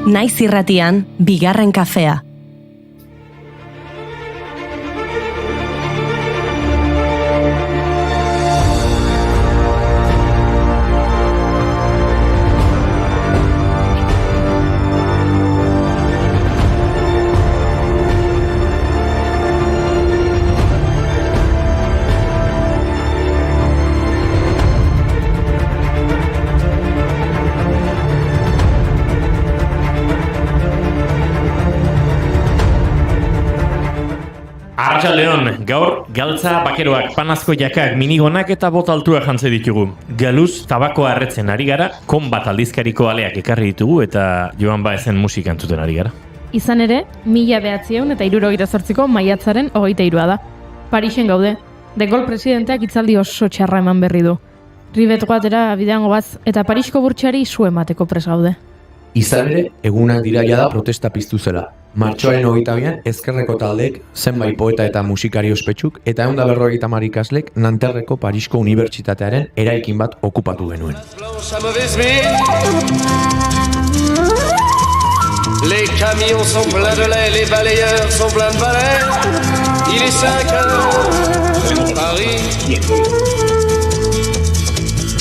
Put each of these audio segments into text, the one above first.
Naiz irratian, bigarren kafea. Leon, gaur galtza bakeroak, panazko jakak, minigonak eta botaltua jantze ditugu. Galuz, tabakoa erretzen ari gara, konbat aldizkariko aleak ekarri ditugu eta Joan Baezen musika entzuten ari gara. Izan ere, 1978ko maiatzaren 23 da. Parisen gaude, De Gaulle presidenteak hitzaldi oso txarra eman berri du. Ribet goatera bidean goaz eta Parisko burtsari su emateko pres gaude. Izan ere, egunak dira jada protesta piztu zela. Martxoaren 22an ezkerreko taldeek, zenbait poeta eta musikari ospetsuk eta 150 ikaslek Nanterreko Parisko Unibertsitatearen eraikin bat okupatu genuen. Les camions sont pleins de lait, les balayeurs sont pleins de balais. Il est 5 heures, Paris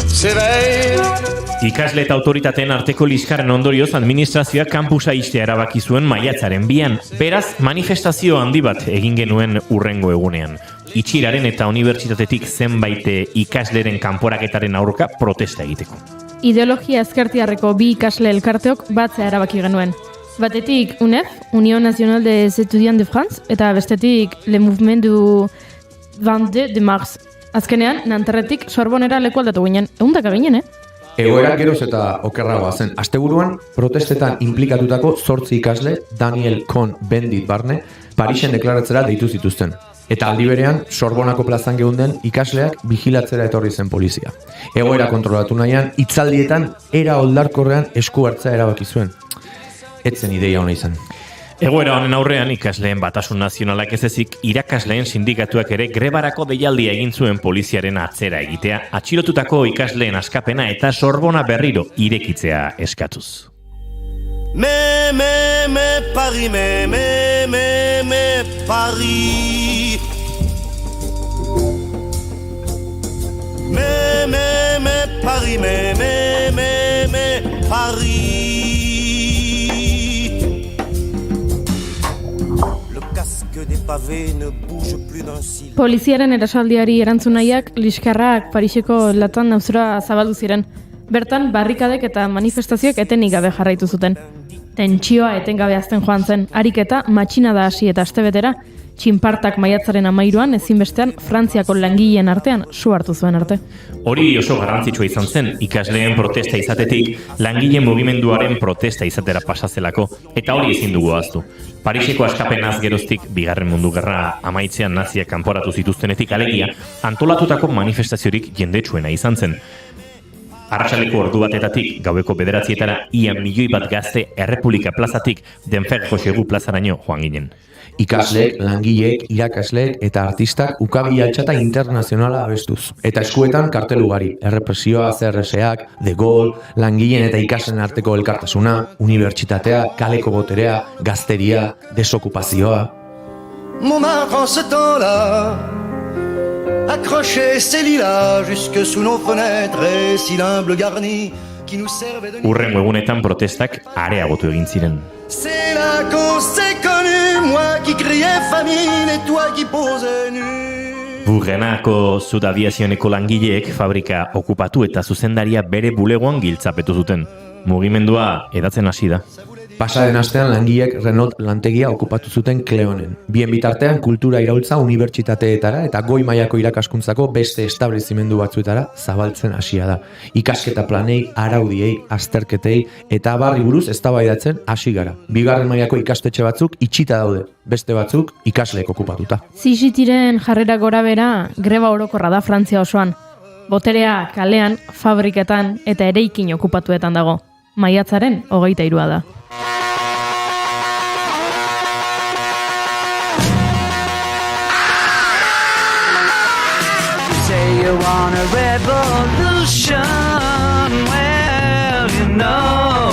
s'éveille. Ikasle eta autoritateen arteko liskarren ondorioz administrazioak kampusa ixtea erabaki zuen maiatzaren 2an. Beraz, manifestazio handi bat egin genuen urrengo egunean. Itxiraren eta unibertsitatetik zenbait ikasleren kanporaketaren aurka protesta egiteko. Ideologia ezkertiarreko bi ikasle elkarteok batzea erabaki genuen. Batetik UNEF, Union Nationale des Étudiants de France, eta bestetik Le Mouvement du 22 de Mars. Azkenean, Nanterretik Sorbonera leku aldatu ginen. Ehundaka ginen, Egoera geroz eta okerragoa zen. Asteburuan, protestetan inplikatutako 8 ikasle, Daniel Cohn-Bendit barne, Parisen deklaratzera deitu zituzten. Eta aldi berean, Sorbonako plazan geunden ikasleak bigilatzera etorri zen polizia. Egoera kontrolatu nahian, hitzaldietan era oldarkorrean esku hartzea erabaki zuen. Etzen ideia ona izan. Egoera honen aurrean ikasleen batasun nazionalak ez ezik irakasleen sindikatuak ere grebarako deialdia egin zuen poliziaren atzera egitea, atxilotutako ikasleen askapena eta Sorbona berriro irekitzea eskatuz. Paris, Paris. Paris, Paris. Poliziaren erasaldiari erantzunaiak liskarrak Pariseko latan nauzura zabaldu ziren. Bertan, barrikadek eta manifestazioek etenik gabe jarraitu zuten. Tentsioa etengabe azten joan zen, ariketa matxinada hasi eta astebetera, txinpartak maiatzaren 13an ezinbestean Frantziako langileen artean su hartu zuen arte. Hori oso garrantzitsua izan zen, ikasleen protesta izatetik, langileen mugimenduaren protesta izatera pasazelako, eta hori ezin dugu ahaztu. Pariseko askapenaz geroztik, Bigarren Mundu Gerra amaitzean naziak kanporatu zituztenetik alegia, antolatutako manifestaziorik jendetsuena izan zen. Arratsaleko ordu batetatik, gaueko 9etara, ia 1 milioi bat gazte Errepublika plazatik Denfer Josegu plazaraino joan ginen. Ikasleek, langileek, irakasleek eta artistak ukabila altxata internazionala abestuz. Eta eskuetan kartel ugari, errepresioa, CRS-ak, De Gaulle, langileen eta ikasleen arteko elkartasuna, unibertsitatea, kaleko boterea, gazteria, desokupazioa. Montmartre en ce temps-là accrochait ses lilas jusque sous nos fenêtres et si l'humble garni qui nous servait de... Urrengo egunetan protestak areagotu egin ziren. C'est là qu'on s'est connu, moi qui criais famine et toi qui posais nu. Burgenako Zudaviazioneko langileek fabrika okupatu eta zuzendaria bere bulegoan giltzapetu zuten. Mugimendua edatzen hasi da. Pasaden astean langileek Renault lantegia okupatu zuten Kleonen. Bien bitartean kultura iraultza unibertsitateetara eta goi mailako irakaskuntzako beste establezimendu batzuetara zabaltzen hasia da. Ikasketa planei, araudiei, azterketei eta abarri buruz eztabaidatzen hasi gara. Bigarren mailako ikastetxe batzuk itxita daude, beste batzuk ikasleek okupatuta. CGT-ren jarrera gorabehera greba orokorra da Frantzia osoan. Boterea kalean, fabriketan eta eraikin okupatuetan dago. Maiatzaren 23 da. You want a revolution, well, you know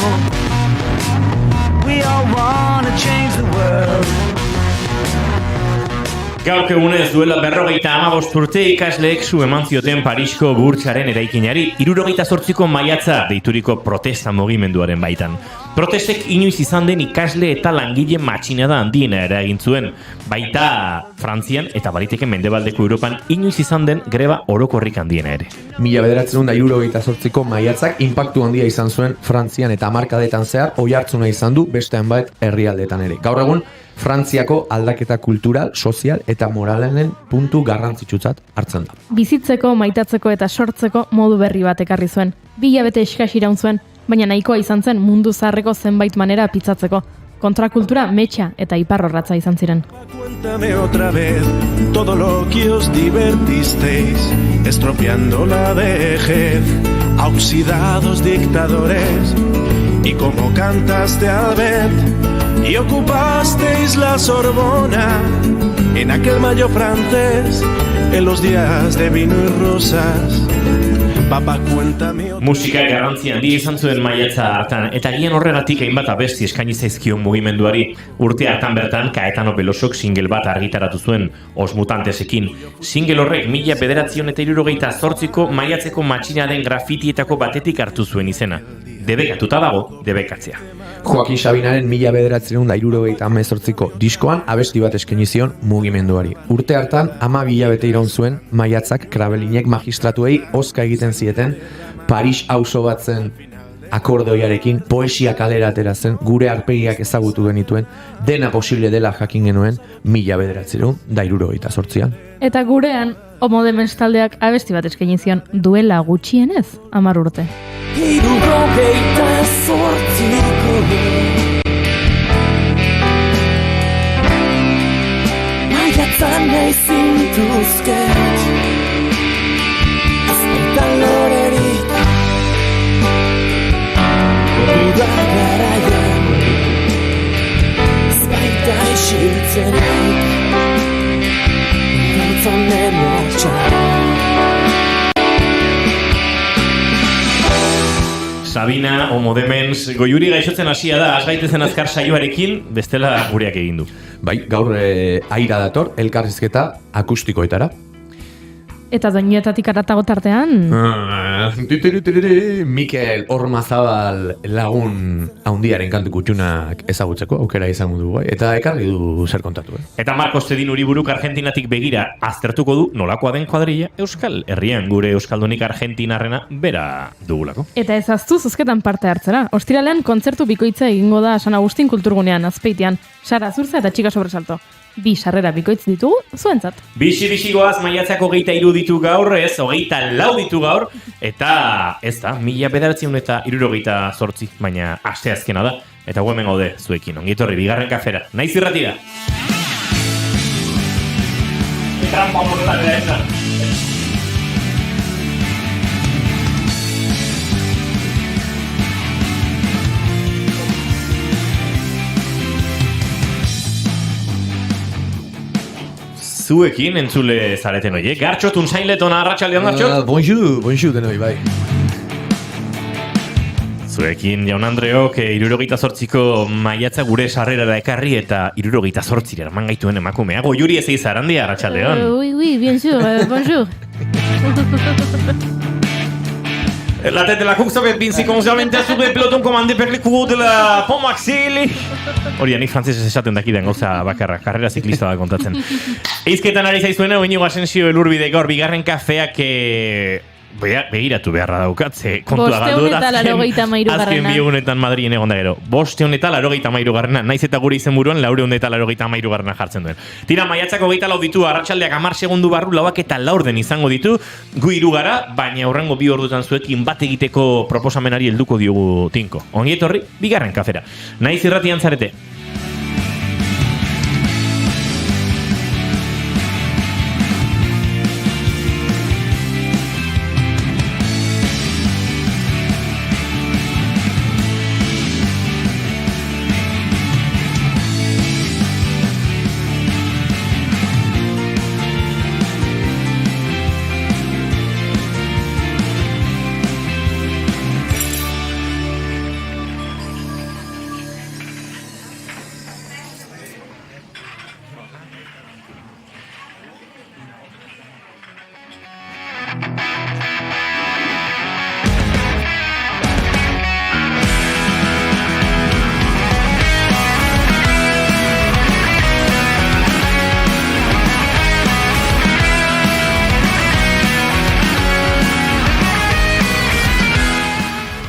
Gauk egunez duela 55 urte ikasleek su eman zioten Parisko burtsaren eraikinari 78ko maiatza deituriko protesta mugimenduaren baitan. Protestek inoiz izan den ikasle eta langile matxinada handiena eragin zuen, baita Frantzian eta baliteke mendebaldeko Europan inoiz izan den greba orokorrik handiena ere. 1978ko maiatzak inpaktu handia izan zuen Frantzian eta hamarkadetan zehar oihartzuna izan du beste hainbat herrialdetan ere. Gaur egun Frantziako aldaketa kultural, sozial eta moralenen puntu garrantzitsutzat hartzen da. Bizitzeko, maitatzeko eta sortzeko modu berri bat ekarri zuen. 2 hilabete eskas iraun zuen, baina nahikoa izan zen mundu zaharreko zenbait manera pitzatzeko. Kontrakultura metxa eta iparrorratza izan ziren. Cuéntame otra vez todo lo que os divertisteis, estropeando la vejez, a oxidados dictadores, y como cantaste al ver y ocupasteis la Sorbona en aquel mayo francés, en los días de vino y rosas. Papa, cuéntame otra... Musika garrantzi handia izan zuen maiatza hartan, eta gian horregatik hainbat abesti eskaini zaizkion mugimenduari. Urte hartan bertan, Caetano Velosok single bat argitaratu zuen, Os Mutantesekin. Single horrek 1978ko maiatzeko matxina den grafitietako batetik hartu zuen izena. Debekatuta dago, debekatzea. Joaquin Sabinaren 1978ko diskoan abesti bat eskaini zion mugimenduari. Urte hartan 12 hilabete iraun zuen maiatzak Krabelinek magistratuei hozka egiten zieten Paris auzo batzen akordeoiarekin poesia kalera atera zen, gure aurpegiak ezagutu genituen, dena posible dela jakin genuen 1978an. Eta gurean, Homo Demens taldeak abesti bat eskaini zion duela gutxienez 10 urte. 78ko maiatzan nahi zintuzket, ez baita lorerik uda garaian, ez baita isiltzerik gantzonen martxan. Sabina, Homo Demens, goiuri gaixotzen hasia da, has gaitezen azkar saioarekin, bestela gureak egin du. Bai, gaur aira dator, elkarrizketa akustikoetara. Eta doinuetatik aratago tartean... Mikel Ormazabal lagun haundiaren kantu kutxunak ezagutzeko, aukera izango du, bai? Eta ekarri du zer kontatu, Eta Marcos Tedin Uriburuk Argentinatik begira aztertuko du nolakoa den kuadrilla Euskal Herrian, gure Euskaldunik Argentinarrena bera dugulako. Eta ez aztu zozketan parte hartzera. Ostiralean kontzertu bikoitza egingo da San Agustin kulturgunean, Azpeitian. Sara Zurza eta Txika Sobresalto. 2 sarrera bikoitz ditugu, zuentzat. Bixi goaz, maiatzak 23 ditu gaur, ez, 24 ditu gaur, eta ez da, 1978, baina asteazkena da, eta hemen gaude zuekin, ongitorri, bigarren kafera, naiz irratira. Trampa horretan da ez da. Zuekin entzule zareten oie. Gartxo, Tunzainleton, arratsaldean Gartxo? Bonjour denoi, bai. Zuekin, Jaun Andreok, 78ko maiatza gure sarrerara ekarri eta 78 eraman gaituen emakumea. Goiuri ez eiz arandia, arratsaldean. Oui, bien sûr, bonjour. La tête de la course avec Vinci Conservente sur le peloton commandé par le cours de la Pont Maxili. Hori, nik frantzesez esaten dakiden gauza bakarra, karrera ziklista da kontatzen. Eizketan ari zaizuena, Iñigo Asensio Elurbide gaur, bigarren kafeak begiratu beharra daukatze. Kontua galdu da, azken 200 Madrien egon da gero. 583 naiz eta gure izen buruan 483 jartzen duen. Tira, maiatzako 24 ditu, arratsaldeak 10 segundu barru 4:04 izango ditu, gu 3 gara, baina aurrengo 2 ordutan zuekin bat egiteko proposamenari helduko diogu tinko. Ongi etorri, bigarren kafera. Naiz irratian zarete.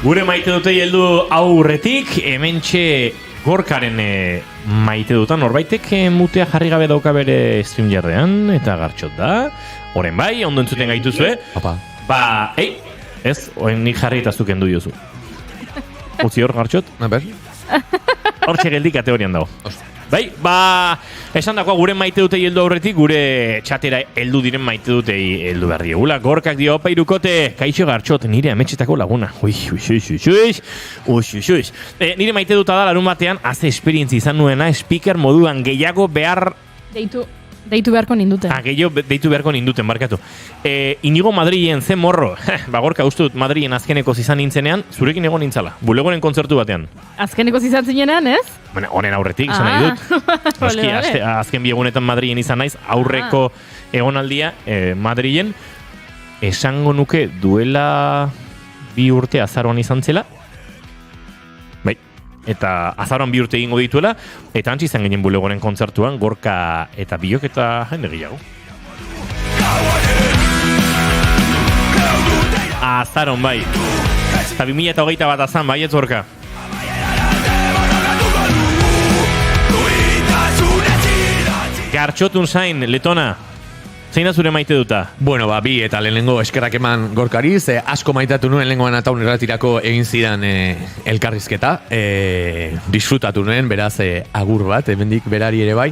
Gure maite dute heldu aurretik, hementxe Gorkaren maite dutan norbaitek mutea jarri gabe dauka bere stream jarrean, eta Gartxot da. Oren bai, ondo entzuten gaituzue. Opa. Ba, ez, nik jarri eta zuken du jozu. Utzi hor, Gartxot? A ber. Hortxe geldik kategorian dago. Bai, ba, esan dakoa gure maite dutei heldu aurretik, gure txatera heldu diren maite dutei heldu behar diegula. Gorkak dio, opa irukote, kaixo Gartxot, nire ametxetako laguna. Nire maite duta da larun batean, azte esperientzi izan nuena, speaker moduan gehiago behar... Deitu beharko ninduten. Gehiago deitu beharko ninduten, barkatu. Inigo Madrilen zen morro. Gorka, uste dut Madrilen azkeneko izan nintzenean, zurekin egon nintzala. Bulegoren kontzertu batean. Azkeneko izan zinean, ez? Bueno, honen aurretik, izan nahi dut. Noski, azken bi egunetan Madrilen izan naiz, aurreko egonaldia Madrilen. Esango nuke duela 2 urte azaroan izan zela. Bai. Eta azaroan 2 urte egingo dituela, eta antzi izan ginen bulegoren kontzertuan, Gorka eta Biok eta jende gehiago. Azaron, bai. Eta 2021 azan, bai, ez Gorka? Gartxotun zain, Letona. Zein da zure maite duta? Bueno, ba, bi eta lehenengo eskerrak eman Gorkari, ze asko maitatu nuen lehenengoan ataun erratirako egin zidan elkarrizketa. Disfrutatu nuen, beraz, agur bat, hemendik berari ere bai.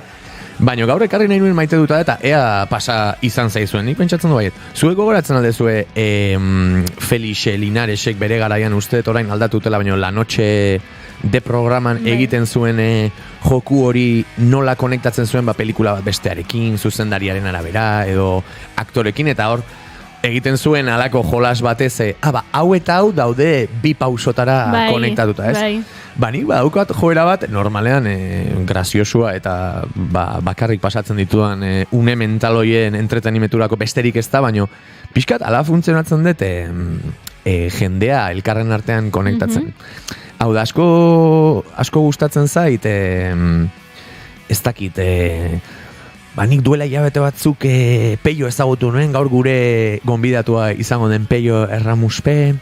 Baina gaur ekarri nahi nuen maite duta eta ea pasa izan zaizuen, nik pentsatzen du baiet. Zuek gogoratzen aldezue Felixe Linaresek bere garaian uste orain aldatutela, baina La Noche de programan egiten zuen joku hori nola konektatzen zuen pelikula bat bestearekin, zuzendariaren arabera edo aktorekin, eta hor egiten zuen alako jolas batez, hau eta hau daude 2 pausotara konektatuta, ez? Bai. Nik badaukat joera bat normalean graziosua eta bakarrik pasatzen ditudan une mentaloien entretenimeturako besterik ez da, baino pixkat ala funtzionatzen dut jendea elkarren artean konektatzen. Hau da, asko gustatzen zait, ez dakit, nik duela hilabete batzuk Peio ezagutu nuen, gaur gure gonbidatua izango den Peio Erramuspe,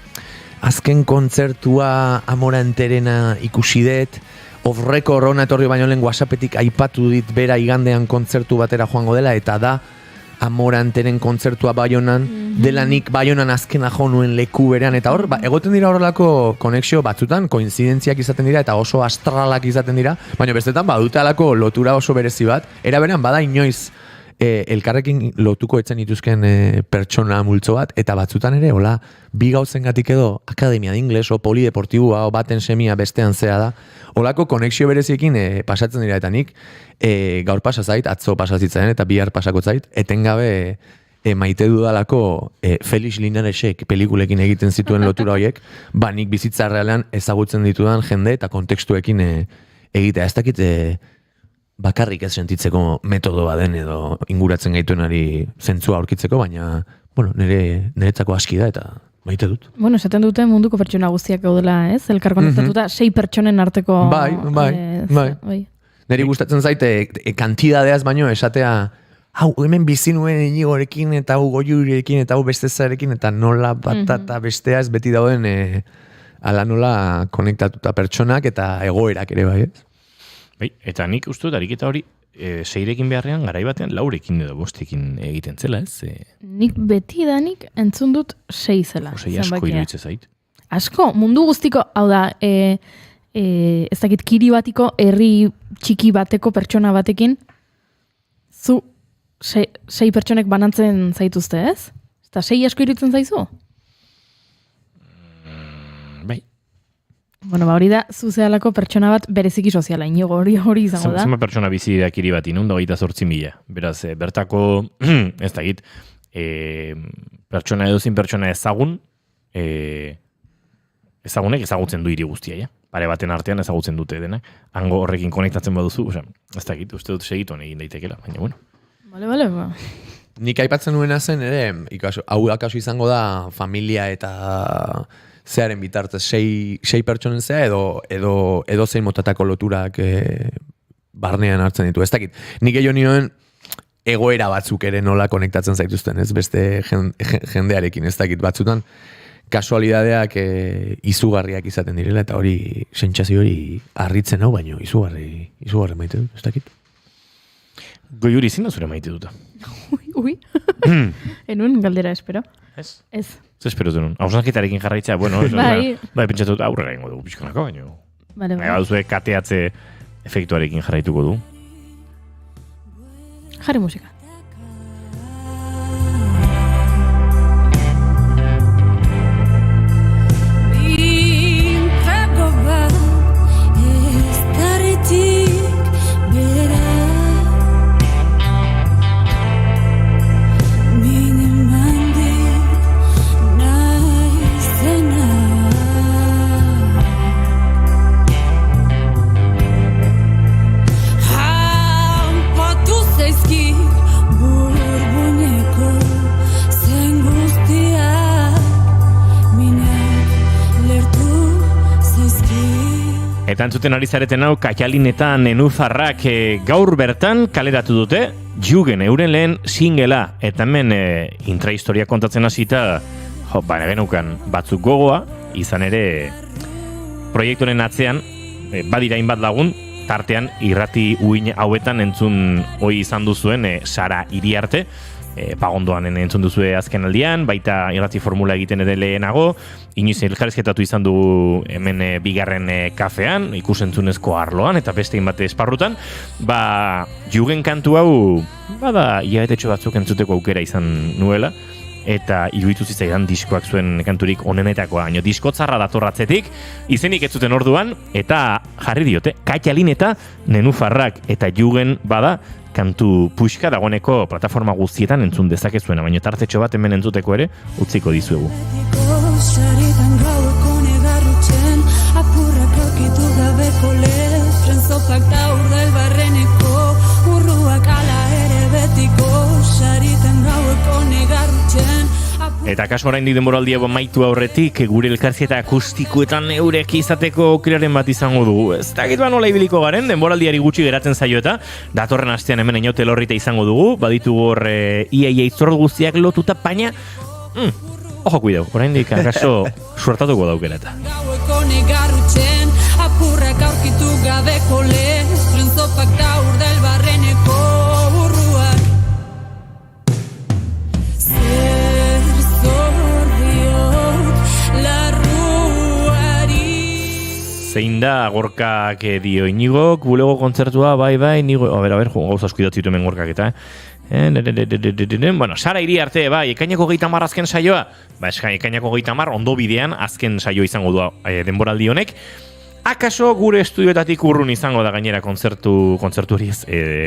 azken kontzertua Amora Enterena ikusi dut, off record hona etorri baino lehen WhatsAppetik aipatu dit bera igandean kontzertu batera joango dela, eta da Amora Enteren kontzertua Baionan, dela nik Baionan azkena jo nuen leku berean, eta hor, egoten dira horrelako konexio batzutan, koinzidentziak izaten dira, eta oso astralak izaten dira, baina bestetan badute alako lotura oso berezi bat, era berean bada inoiz elkarrekin lotuko etzen dituzken pertsona multzo bat, eta batzutan ere, hola, 2 gauzengatik edo akademia de ingles o polideportibua o baten semia bestean zea da, holako konexio bereziekin pasatzen dira, eta nik gaur pasazait, atzo pasazitzen eta bihar pasako zait, etengabe maite dudalako Felix Linaresek pelikulekin egiten zituen lotura horiek, nik bizitza realean ezagutzen ditudan jende eta kontekstuekin egitea. Ez dakit bakarrik ez sentitzeko metodo baden edo inguratzen gaituenari zentzua aurkitzeko, baina niretzako aski da eta maite dut. Bueno, esaten dute munduko pertsona guztiak gaudela, ez? Elkar konektatuta 6 pertsonen arteko... Bai. Neri gustatzen zaite kantidadeaz baino esatea hau hemen bizi nuen Inigorekin eta hau Goiurekin eta hau bestezarekin eta nola batata bestea ez beti dauden ala nola konektatuta pertsonak eta egoerak ere bai, ez? Bai, eta nik uste dut ariketa hori 6rekin beharrean garai batean 4rekin edo 5ekin egiten zela, ez? Nik beti danik entzun dut 6 zela. 6 asko iruditzen zait. Asko, mundu guztiko, hau da, ez dakit kiri batiko, herri txiki bateko pertsona batekin, zu 6 pertsonek banantzen zaituzte, ez? Eta 6 asko iruditzen zaizu? Bai. Bueno, hori da, zuzealako pertsona bat bereziki soziala, inigo hori izango da. Zema pertsona bizi da kiri bat inunda 28.000. Beraz, bertako, ez dakit, pertsona edozin pertsona ezagun, ezagunek ezagutzen du hiri guztia, ja? Pare baten artean ezagutzen dute denak. Hango horrekin konektatzen baduzu, ez dakit, uste dut segituan egin daitekela, baina bueno. Bale. Nik aipatzen nuena zen ere, hau akaso izango da familia eta zearen bitartez 6 pertsonen zea edo zein motatako loturak barnean hartzen ditu. Ez dakit, nik gehiago nioen egoera batzuk ere nola konektatzen zaituzten, ez beste jendearekin, ez dakit batzutan kasualidadeak izugarriak izaten direla, eta hori, sentsazio hori harritzen hau, baino izugarri maite dut, ez dakit. Goiuri zin da zure maite duta. Ui. Enun galdera espero. Ez? Ez. Zer espero zenun? Hausnarketarekin jarraitza, bueno, Bai. Pentsatu dut aurrera ingo dugu pixkanako, baino. Vale. Duzue kateatze efektuarekin jarraituko du. Jarri musika. Eta entzuten ari zareten hau, Katalin eta Nenuzarrak gaur bertan kaleratu dute, Jugen euren lehen singela, eta hemen intrahistoria kontatzen hasita, geneukan batzuk gogoa, izan ere proiektuaren atzean, badira hainbat lagun, tartean irrati uin hauetan entzun hoi izan duzuen Sara Iriarte, pagondoan entzun duzue azken aldian, baita irrati formula egiten ere lehenago, inoiz elkarrizketatu izan du hemen bigarren kafean, ikusentzunezko arloan, eta beste inbate esparrutan, Jugen kantu hau, bada hilabetetxo batzuk entzuteko aukera izan nuela, eta iruditu zitzaidan diskoak zuen kanturik onenetakoa, baina diskotzarra datorratzetik, izenik ez zuten orduan, eta jarri diote, Katalin eta Nenuzarrak, eta Jugen bada, kantu puxka dagoeneko plataforma guztietan entzun dezakezuena, baina tartetxo bat hemen entzuteko ere utziko dizuegu. Saritan gaueko negarrutzen, apurrak aurkitu gabeko lefrenzopak da urdel barreneko, urruak ala ere betiko, saritan gaueko negarrutzen. Eta kaso oraindik denboraldia maitu aurretik, gure elkarrizketa akustikoetan eurek izateko aukeraren bat izango dugu. Ez dakit nola ibiliko garen, denboraldiari gutxi geratzen zaio eta datorren astean hemen Eñote Lorrita izango dugu, baditugu hor iaia itzordu guztiak lotuta, baina ojo kuidau, oraindik akaso suertatuko daukera eta. Gaueko negarrutzen, apurrak aurkitu gabeko lefrenzopak da urdel barreneko, urruak. Zein da Gorkak dio Inigok, bulego kontzertua, bai, Inigo, a ber, gauza asko idatzi hemen Gorkak eta, Bueno, Sara Iriarte, bai, ekainako 30 azken saioa, ekainako 30 ondo bidean azken saio izango du denboraldi honek, akaso gure estudioetatik urrun izango da gainera kontzertu hori ez,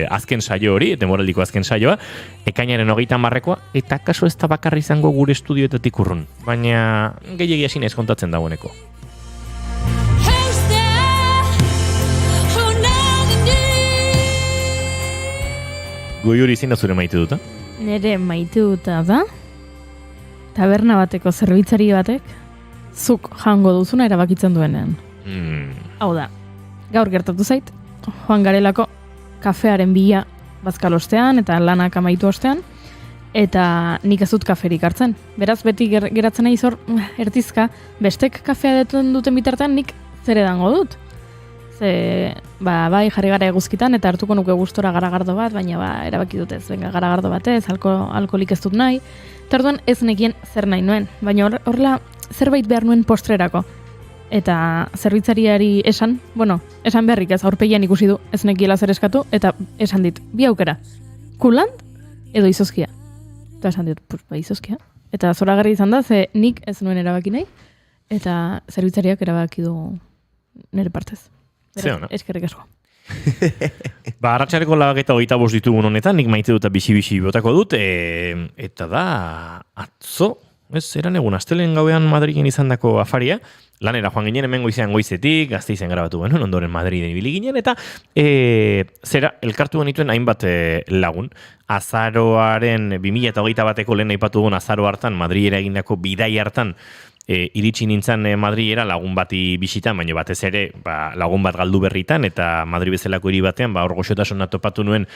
azken saio hori, denboraldiko azken saioa, ekainaren 30koa, eta akaso ez da bakarri izango gure estudioetatik urrun, baina gehiagia sinez kontatzen dagoeneko. Goiuri zein da zure maite duta? Nere maite duta da, taberna bateko zerbitzari batek, zuk jango duzuna erabakitzen duenean. Hau da, gaur gertatu zait, joan garelako kafearen bila bazkalostean eta lanak amaitu ostean, eta nik ez dut kaferik hartzen. Beraz, beti geratzen nahi zor, ertizka, bestek kafea duten bitartean nik zer edango dut. Bai, jarri gara eguzkitan eta hartuko nuke gustora garagardo bat, baina erabaki dut ez, garagardo batez, alkoholik ez dut nahi. Eta orduan ez nekien zer nahi nuen, baina horrela zerbait behar nuen postrerako. Eta zerbitzariari esan beharrik ez, aurpegian ikusi du, ez nekiela zer eskatu, eta esan dit, bi aukera, kulant edo izozkia. Eta esan dit, izozkia. Eta zoragarri izan da, ze nik ez nuen erabaki nahi, eta zerbitzariak erabaki du nire partez. Beraz, eskerrik asko. Arratsaleko 8:25 ditugun honetan, nik maite dut bizi-bizi botako dut, eta da, atzo, eran egun, astelen gauean Madrilen izandako afaria, lanera joan ginen, hemen goizean goizetik, Gasteizen grabatu genuen, ondoren Madriden ibili ginen, eta elkartu genituen hainbat lagun, azaroaren 2021ko lehen aipatu dugun azaro hartan, Madrilera egindako bidai hartan, iritsi nintzen Madrilera lagun bati bisitan, baina batez ere lagun bat galdu berritan, eta Madrid bezalako hiri batean, hor goxotasuna topatu nuen,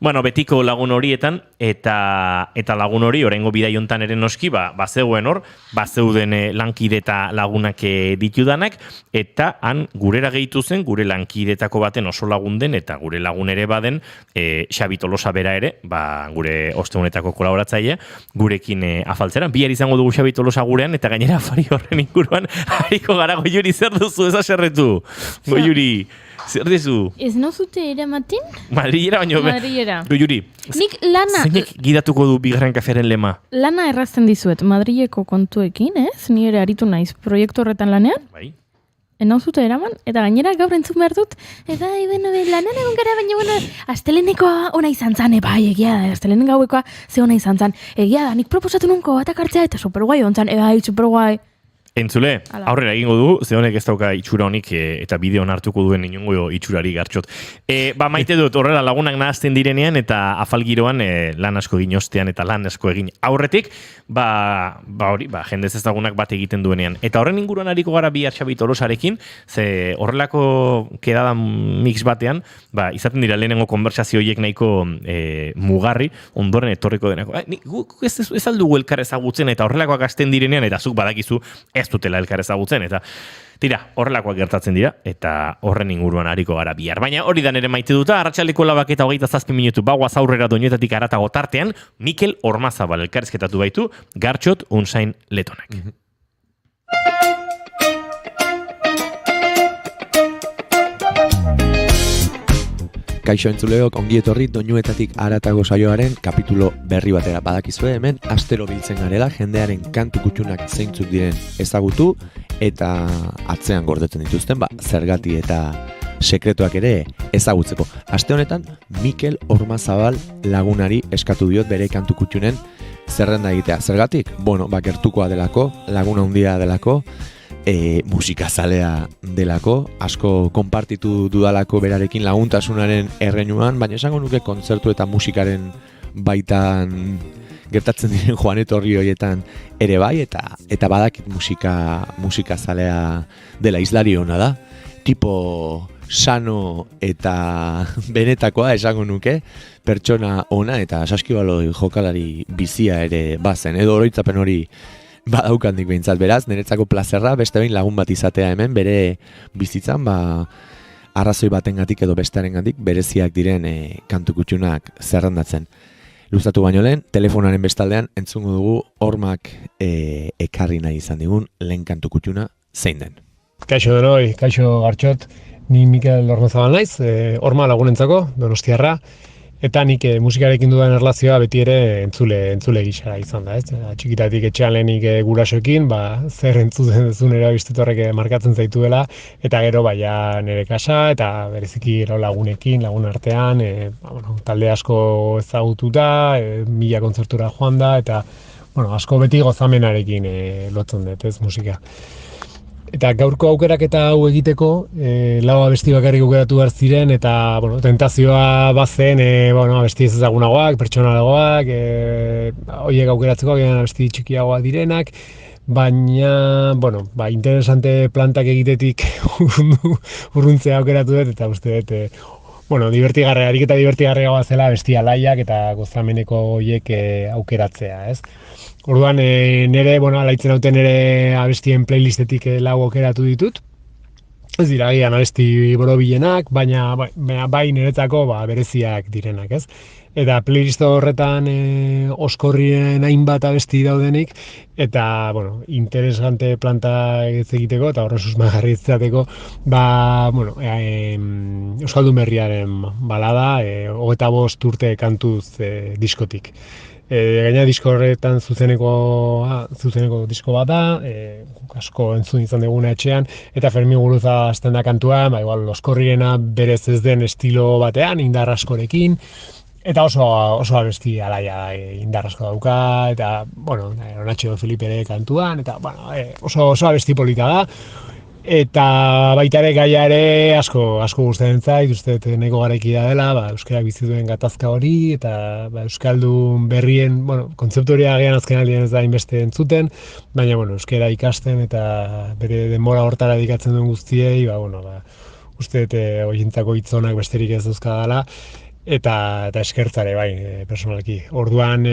betiko lagun horietan, eta lagun hori, oraingo bidai hontan ere noski, bazegoen hor, bazeuden lankide eta lagunak ditudanak, eta han gurera gehitu zen, gure lankidetako baten oso lagun den, eta gure lagun ere baden, Xabi Tolosa bera ere, gure ostegunetako kolaboratzailea, gurekin afaltzera. Bihar izango dugu Xabi Tolosa gurean, eta gainera afari horren inguruan, hariko gara, Goiuri, zer duzu, ez aserretu? Goiuri, zer duzu? Ez nozute eramaten? Madrilera baino. Madrilera. Goiuri, nik lana... zeinek gidatuko du bigarren kafearen lema? Lana errazten dizuet, Madrileko kontuekin, ez? Ni ere aritu naiz proiektu horretan lanean. Bai. Nauzute eraman, eta gainera gaur entzun behar dut, lanan egon gara, baina, astelenekoa ona izan zan, egia da, astelenen gauekoa ze ona izan zan, egia da, nik proposatu nunko batak hartzea, eta superguai ontzan, superguai. Entzule, aurrera egingo du, ze honek ez dauka itxura honik eta bideon hartuko duen inongo itxurari gartxot. Maite dut, horrela lagunak nahazten direnean eta afalgiroan lan asko egin ostean eta lan asko egin aurretik, hori, jendez ezagunak bat egiten duenean. Eta horren inguruan hariko gara bihar Xabi Tolosarekin, ze horrelako kedada mix batean, izaten dira lehenengo konversazio horiek nahiko mugarri, ondoren etorriko denako. Guk ez aldugu elkar ezagutzen eta horrelakoak hasten direnean, eta zuk badakizu ez dutela elkar ezagutzen, eta tira, horrelakoak gertatzen dira, eta horren inguruan hariko gara bihar. Baina hori da nere maite duta, arratsaldeko 4:27 minutu, bagoaz aurrera Doñetatik haratago tartean, Mikel Ormazabal elkarrizketatu baitu, Gartxot Unzain Letonak. Kaixo entzuleok, ongi etorri Doinuetatik haratago saioaren kapitulo berri batera. Badakizue hemen astero biltzen garela jendearen kantu kutxunak zeintzuk diren ezagutu eta atzean gordetzen dituzten, zergati eta sekretuak ere ezagutzeko. Aste honetan Mikel Ormazabal lagunari eskatu diot bere kantu kutxunen zerrenda egitea. Zergatik? Gertukoa delako, laguna handia delako, musikazalea delako, asko konpartitu dudalako berarekin laguntasunaren erreinuan, baina esango nuke kontzertu eta musikaren baitan gertatzen diren joan etorri horietan ere bai, eta badakit musikazalea dela islari ona da, tipo sano eta benetakoa esango nuke, pertsona ona eta saskibaloi jokalari bizia ere bazen, edo oroitzapen hori badaukandik behintzat, beraz, niretzako plazerra beste behin lagun bat izatea hemen, bere bizitzan, arrazoi batengatik edo bestearengatik bereziak diren kantu kutxunak zerrendatzen. Luzatu baino lehen, telefonaren bestaldean entzungo dugu Ormak ekarri nahi izan digun lehen kantu kutxuna zein den. Kaixo denoi, kaixo Gartxot, ni Mikel Ormazabal naiz, Orma lagunentzako, Donostiarra, eta nik musikarekin dudan erlazioa beti ere entzule gisa izan da, ez? Txikitatik etxean lehenik gurasoekin, zer entzuten duzun erabistetu horrek markatzen zaituela, eta gero nire kasa, eta bereziki lagunekin, lagun artean, talde asko ezagututa, 1000 kontzertura joan da, eta asko beti gozamenarekin lotzen dut, ez, musika. Eta gaurko aukeraketa hau egiteko, lau abesti bakarrik aukeratu behar ziren, eta tentazioa bazen, abesti ez ezagunagoak, pertsonalagoak, horiek aukeratzeko, abesti txikiagoak direnak, baina, interesante plantak egitetik urruntzea aukeratu dut, eta uste dut, ariketa divertigarriagoa zela abesti alaiak eta gozameneko horiek aukeratzea, ez? Orduan, nire, alaitzen hauten nire abestien playlistetik lau aukeratu ditut. Ez dira, gian abesti borobilenak, baina bai niretzako bereziak direnak, ez? Eta playlist horretan oskorrien hainbat abesti daudenik, eta, interesante planta ez egiteko, eta horre susmagarri ez zateko, Euskaldun Berriaren balada, 25 urte kantuz diskotik. Gaina disko horretan zuzeneko disko bat da, asko entzun izan duguna etxean, eta Fermin Guruza hasten da kantua, oskorriena berez ez den estilo batean, indar askorekin, eta oso abesti alaia indar asko dauka, eta, Nacho Felipe ere kantuan, eta, oso abesti polita da. Eta baita ere gaia ere asko gustatzen zait, uste dut nahiko garaikidea dela, euskarak bizi duen gatazka hori eta euskaldun berrien, kontzeptu hori agian azkenaldian ez da inbeste entzuten, baina euskara ikasten eta bere denbora hortara dedikatzen duen guztiei, uste dut horientzako hitzonak besterik ez dauzkadala. Eta eskertzare bai, personalki. Orduan,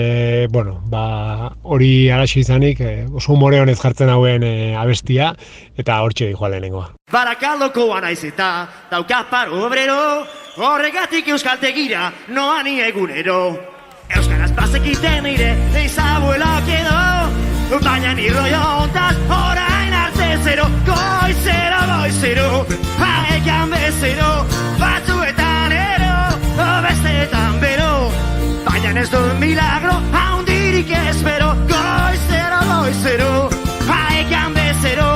hori araxo izanik, oso humore honez jartzen hauen abestia, eta hortxe dihoa lehenengoa. Barakaldokoa naiz eta daukat paro obrero, horregatik euskaltegira noani egunero. Euskaraz bazekiten nire eizabuelak edo, baina ni rollo hontaz orain arte zero. Goizero, haekan bezero, batzuetan ero, besteetan bero, baina ez dut milagro, haundirik espero. Goizero, haekan bezero,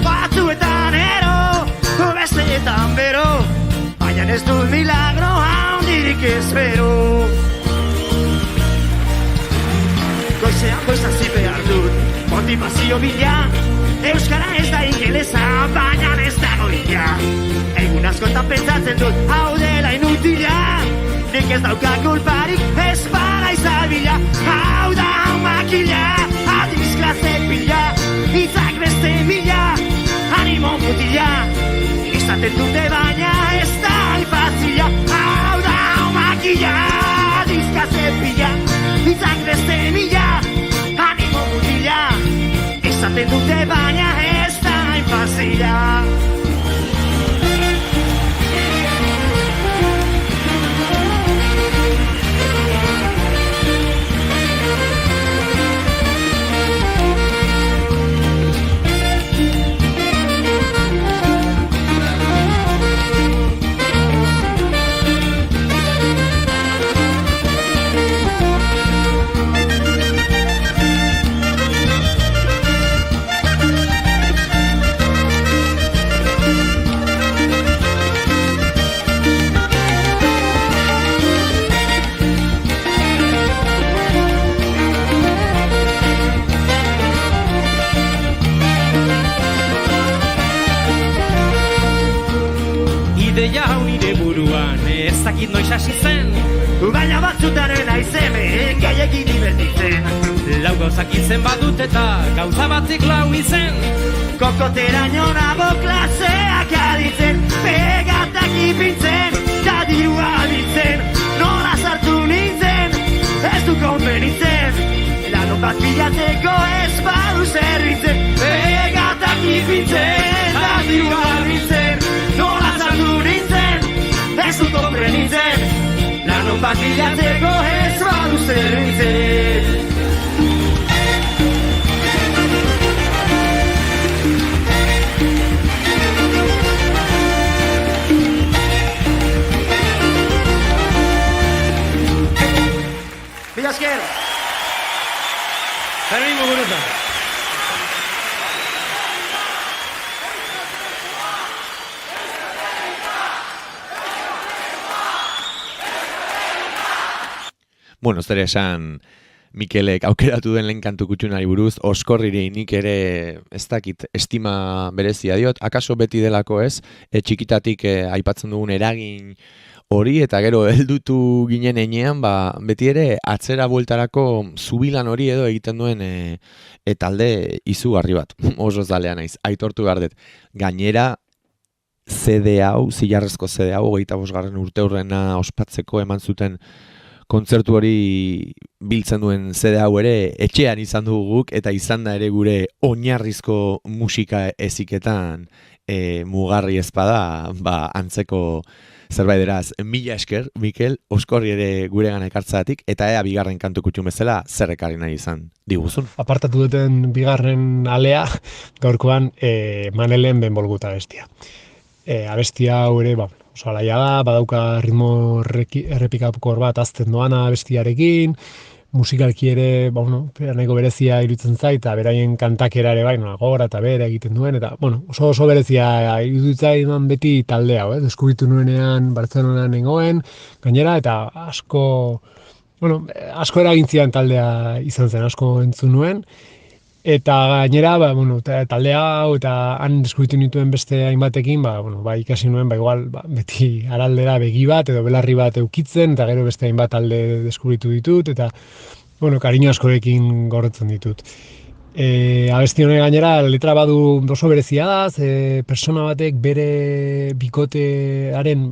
batzuetan ero, besteetan bero, baina ez dut milagro, haundirik espero. Goizean goizazi behar dut, motivazio bila, euskara ez da ingelesa, baina ez da goila. Egun askotan pentsatzen dut, hau dela inutila, nik ez dauka kulparik, ez bada izabila. Hau da makila, adiz klase pila, hitzak beste mila, animo mutila, izaten dute baina ez da infazila. Hau da makila, adiz klase pila, hitzak beste mila, animo mutila, izaten dute baina ez da infazila. Ideia hau nire buruan ez dakit noiz hasi zen, baina batzutaren aizeme gaiegin divertitzen. Lau gauzak izen badut eta gauza batek lau izen, kokoteraino nago klaseak aditzen, pegatak ipintzen, da dirua aditzen, nola sartu nintzen, ez du konbenitzen, lanon bat bilatzeko ez badu zerritzen, pegatak ipintzen, da dirua aditzen, nola sartu nintzen, ez du konbenitzen, lanon bat bilatzeko ez badu zerritzen. Mila esker! Zerrin mugurutan! Bueno, zer esan Mikelek aukeratu den lehen kantu kutxunari buruz, oskorriri nik ere ez dakit estima berezia diot, akaso beti delako ez, txikitatik aipatzen dugun eragin hori, eta gero heldutu ginen enean, beti ere atzera bueltarako zubilan hori edo egiten duen talde izugarri bat, oso zalea naiz, aitortu behar dut. Gainera, CD hau, zilarrezko CD hau, 25. urteurrena ospatzeko eman zuten kontzertu hori biltzen duen CD hau ere etxean izan dugu guk, eta izan da ere gure oinarrizko musika eziketan mugarri ezpada, antzeko zerbait deraz. Mila esker, Mikel, oskorri ere gure gana ekartzatik, eta ea bigarren kantu kutxun bezala zer ekarri nahi izan diguzun. Apartatu duten bigarren alea, gaurkoan Manelen benbolguta abestia. Abestia hau ere, oso alaia da, badauka ritmo errepikakor bat azten doana abestiarekin, musikalki ere, nahiko berezia iruditzen zait, eta beraien kantakera ere gora eta bere egiten duen, eta oso berezia iruditzen beti talde hau, deskubritu nuenean Bartzelonan nengoen, gainera, eta asko eragintzian taldea izan zen, asko entzun nuen, Eta gainera, talde hau eta han deskubritu nituen beste hainbatekin, ikasi nuen, igual, beti araldera begi bat edo belarri bat eukitzen, eta gero beste hainbat talde deskubritu ditut, eta, kariño askorekin gorrotzen ditut. Abesti honek gainera, letra badu oso berezia da, persona batek bere bikotearen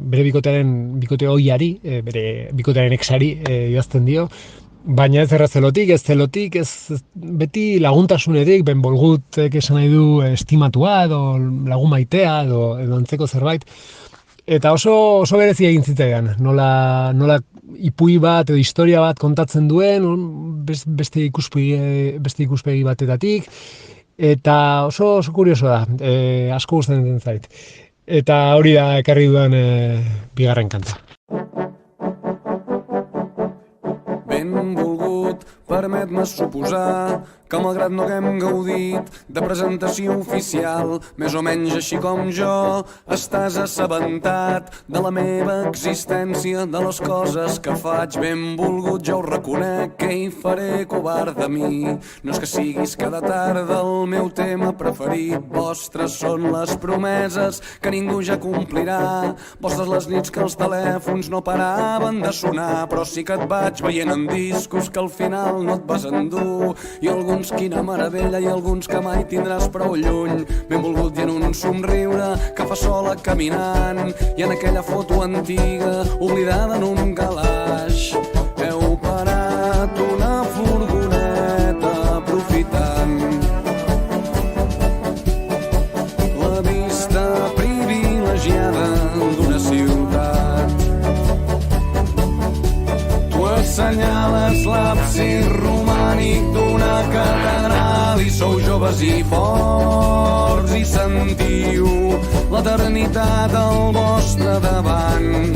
bikote ohiari, bere bikotearen exari idazten dio, baina ez errazelotik, ez beti laguntasunetik, benvolgutek esan nahi du estimatua edo lagun maitea edo antzeko zerbait. Eta oso berezi egin zitzaidan, nola ipui bat edo historia bat kontatzen duen, beste ikuspegi batetatik, eta oso kurioso da, asko gustatzen zait. Eta hori da ekarri dudan bigarren kanta. Benvolgut, permet-me suposar que malgrat no haguem gaudit de presentació oficial, més o menys així com jo, estàs assabentat de la meva existència, de les coses que faig. Benvolgut, ja ho reconec, que hi faré covard de mi. No és que siguis cada tarda el meu tema preferit. Vostres són les promeses que ningú ja complirà. Vostres les nits que els telèfons no paraven de sonar, però sí que et vaig veient en discos que al final no et vas endur, i alguns quina meravella i alguns que mai tindràs prou lluny. Benvolgut i en un somriure que fa sola caminant, i en aquella foto antiga oblidada en un calaix heu parat una furgoneta aprofitant la vista privilegiada d'una ciutat. Tu assenyales l'absis romànic d'una catedral i sou joves i forts i sentiu l'eternitat al vostre davant.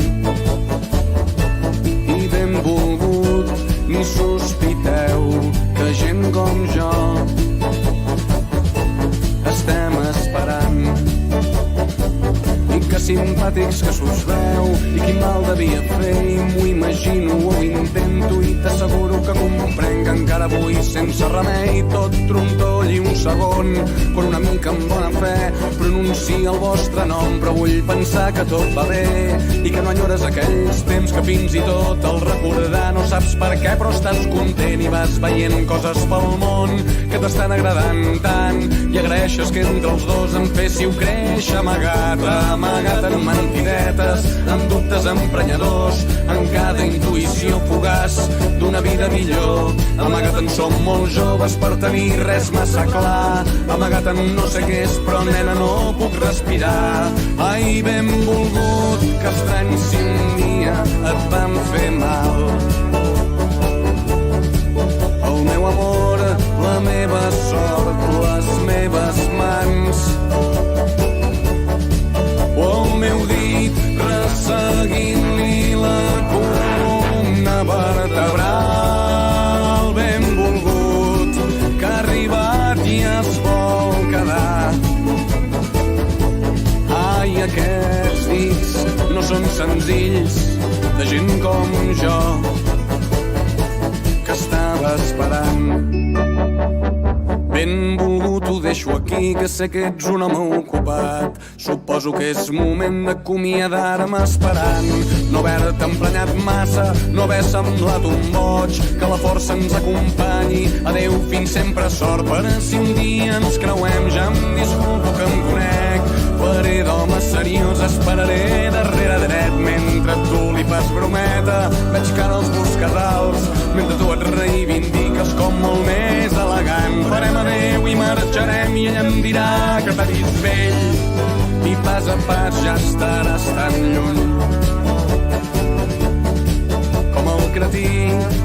I benvolgut, ni sospiteu que gent com jo estem esperant. I que simpàtics que s'us veu, i quin mal devia fer, i m'ho imagino o ho intento, i t'asseguro que comprenc que encara avui sense remei tot trontoll i un segon, quan una mica amb bona fe pronuncia el vostre nom. Però vull pensar que tot va bé i que no enyores aquells temps que fins i tot al recordar no saps per què, però estàs content i vas veient coses pel món que t'estan agradant tant, i agraeixes que entre els dos em féssiu créixer amagat en mentidetes, en dubtes emprenyadors, en cada intuïció fugaç d'una vida millor. Amagat en som molt joves per tenir res massa clar, amagat en no sé què és, però nena no puc respirar. Ai, benvolgut, que estrany si un dia et van fer mal. El meu amor, la meva sort, les meves mans, o el meu dit resseguint-li la columna vertebral. Benvolgut, que ha arribat i es vol quedar. Ai, aquests dits no són senzills, de gent com jo que estava esperant. Benvolgut, ho deixo aquí, que sé que ets un home ocupat. Suposo que és moment d'acomiadar-me esperant no haver-te emprenyat massa, no haver semblat un boig, que la força ens acompanyi. Adéu, fins sempre, sort, per si un dia ens creuem. Ja em disculpo que em conec, faré d'home seriós, esperaré darrere dret mentre tu li fas brometa. Veig cara als buscadals mentre tu et reivindiques com molt més elegant. Farem adéu i marxarem i ella em dirà que t'ha vist vell, i pas a pas ja estaràs tan lluny com el cretí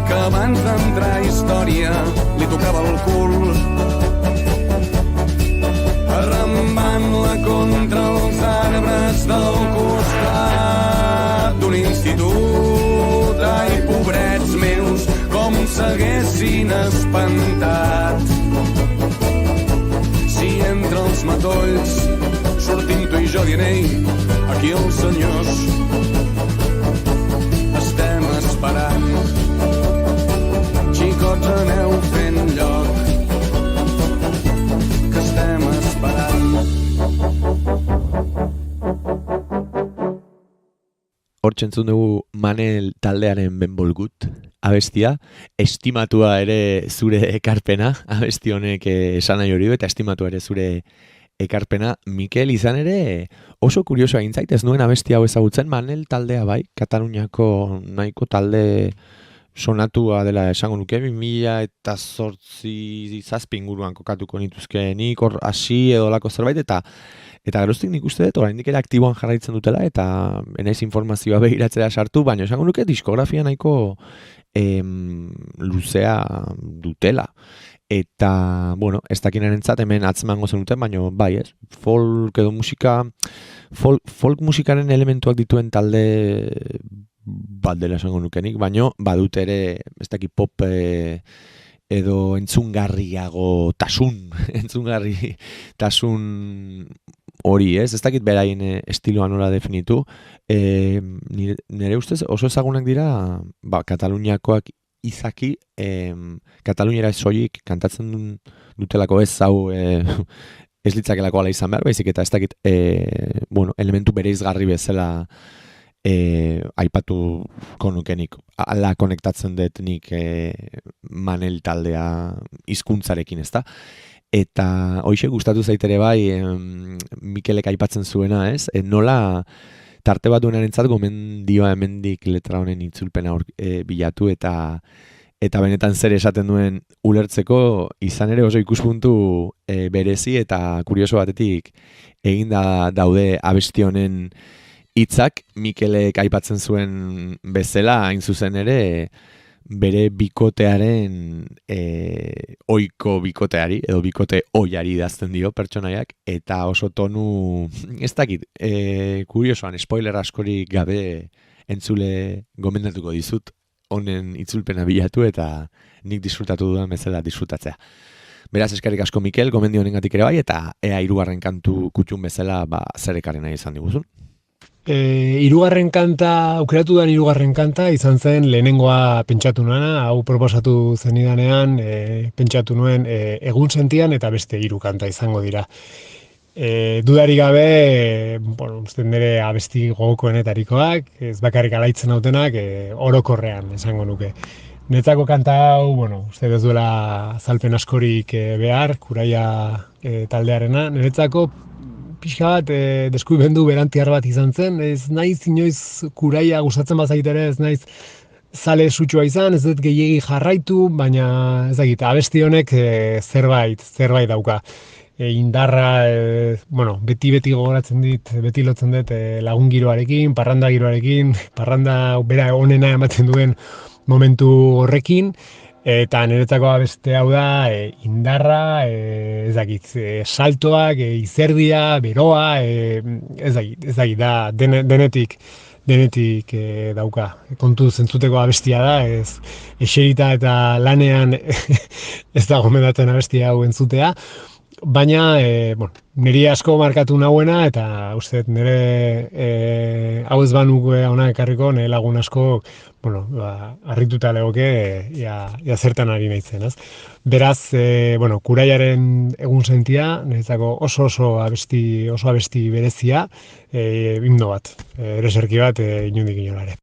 que abans d'entrar a història li tocava el cul, arrambant-la contra els arbres del costat d'un institut. Ai, pobrets meus, com s'haguessin espantat si entre els matolls sortim tu i jo dient: ei, aquí els senyors estem esperant. Xicots, aneu fent lloc, Hortxe entzun dugu Manel taldearen benbolgut abestia, estimatua ere zure ekarpena, abesti honek esan nahi hori du, eta estimatua ere zure ekarpena. Mikel, izan ere oso kuriosoa gintzait, ez nuen abesti hau ezagutzen, Manel taldea bai, Kataluniako nahiko talde sonatua dela esango nuke, 2008 inguruan kokatuko nituzke nik hor hasi edo lako zerbait, eta geroztik nik uste dut, oraindik ere aktiboan jarraitzen dutela, eta enaiz informazioa behiratzera sartu, baina esango nuke diskografia nahiko luzea dutela. Eta, bueno, ez dakinarentzat hemen atzemango zenuten, baina bai ez, folk edo musika, folk musikaren elementuak dituen talde bat dela esango nukenik, baina badut ere, ez dakit pop edo entzungarriago tasun hori ez dakit beraien estiloa nola definitu, nire ustez oso ezagunak dira, Kataluniakoak izaki, Kataluniera soilik kantatzen dutelako ez hau ez litzakelako ala izan behar, baizik eta ez dakit elementu bereizgarri bezala aipatuko nukenik, ala konektatzen dut nik Manel taldea hizkuntzarekin, ezta? Eta hoxe gustatu zaitere bai Mikelek aipatzen zuena, ez? Nola tarte bat duenarentzat gomendioa hemendik letra honen itzulpena bilatu eta benetan zer esaten duen ulertzeko, izan ere oso ikuspuntu berezi eta kurioso batetik eginda daude abesti honen hitzak. Mikelek aipatzen zuen bezala, hain zuzen ere, bere bikotearen oiko bikoteari, edo bikote oiari idazten dio pertsonaiak, eta oso tonu, ez dakit, kuriosoan, spoiler askorik gabe entzule gomendatuko dizut, honen itzulpena bilatu eta nik disfrutatu dudan bezala disfrutatzea. Beraz, eskerrik asko Mikel, gomendio honengatik ere bai, eta ea 3. kantu kutxun bezala zer ekarri nahi izan diguzun. Hirugarren kanta, aukeratu den 3. kanta, izan zen lehenengoa pentsatu nuena, hau proposatu zenidanean, pentsatu nuen egun sentian eta beste 3 kanta izango dira. Dudari gabe, uste nire abesti gogokoenetarikoak, ez bakarrik alaitzen hautenak, orokorrean esango nuke. Netzako kanta hau, uste ez duela azalpen askorik behar, Kuraia taldearena, niretzako pixka bat deskuibendu berantiar bat izan zen, ez naiz inoiz Kuraia gustatzen bazaitere, ez naiz zale sutsua izan, ez dut gehiegi jarraitu, baina ez dakit, abesti honek zerbait dauka. Indarra, beti gogoratzen dit, beti lotzen dut lagun giroarekin, parranda giroarekin, parranda bera onena ematen duen momentu horrekin, eta niretzako abeste hau da indarra, ez dakit, saltoak, izerdia, beroa, ez dakit, da denetik dauka. Kontu zentzuteko abestia da, eserita eta lanean ez da gomendatzen abestia hau entzutea, baina, niri asko markatu nahuena, eta uste nire hau ez banuke hona ekarriko, nire lagun asko, harrituta legoke, ia zertan ari nahitzen, ez? Beraz, Kuraiaren egun sentia, niretzako oso abesti berezia, himno bat, ereserki bat, inundik inolare.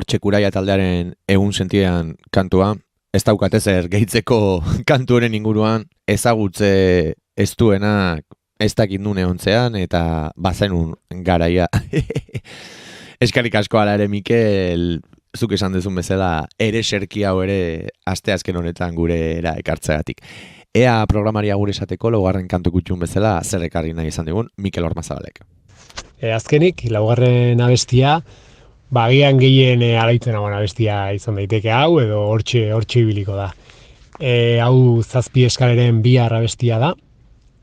hortxe Kuraia taldearen egun sentidean kantua, ez daukat ezer gehitzeko kantu honen inguruan, ezagutze ez duenak ez dakit nune ontzean, eta bazenun garaia. Eskarik asko ala ere, Mikel, zuk esan dezun bezala, ere serki hau ere asteazken honetan gure era ekartzegatik. Ea programaria gure esateko, laugarren kantu kutxun bezala, zer ekarri nahi izan digun, Mikel Ormazabalek. Azkenik, laugarren abestia, agian gehien alaitzen hauen abestia izan daiteke hau, edo hortxe ibiliko da. Hau Zazpi Eskaleren bihar abestia da,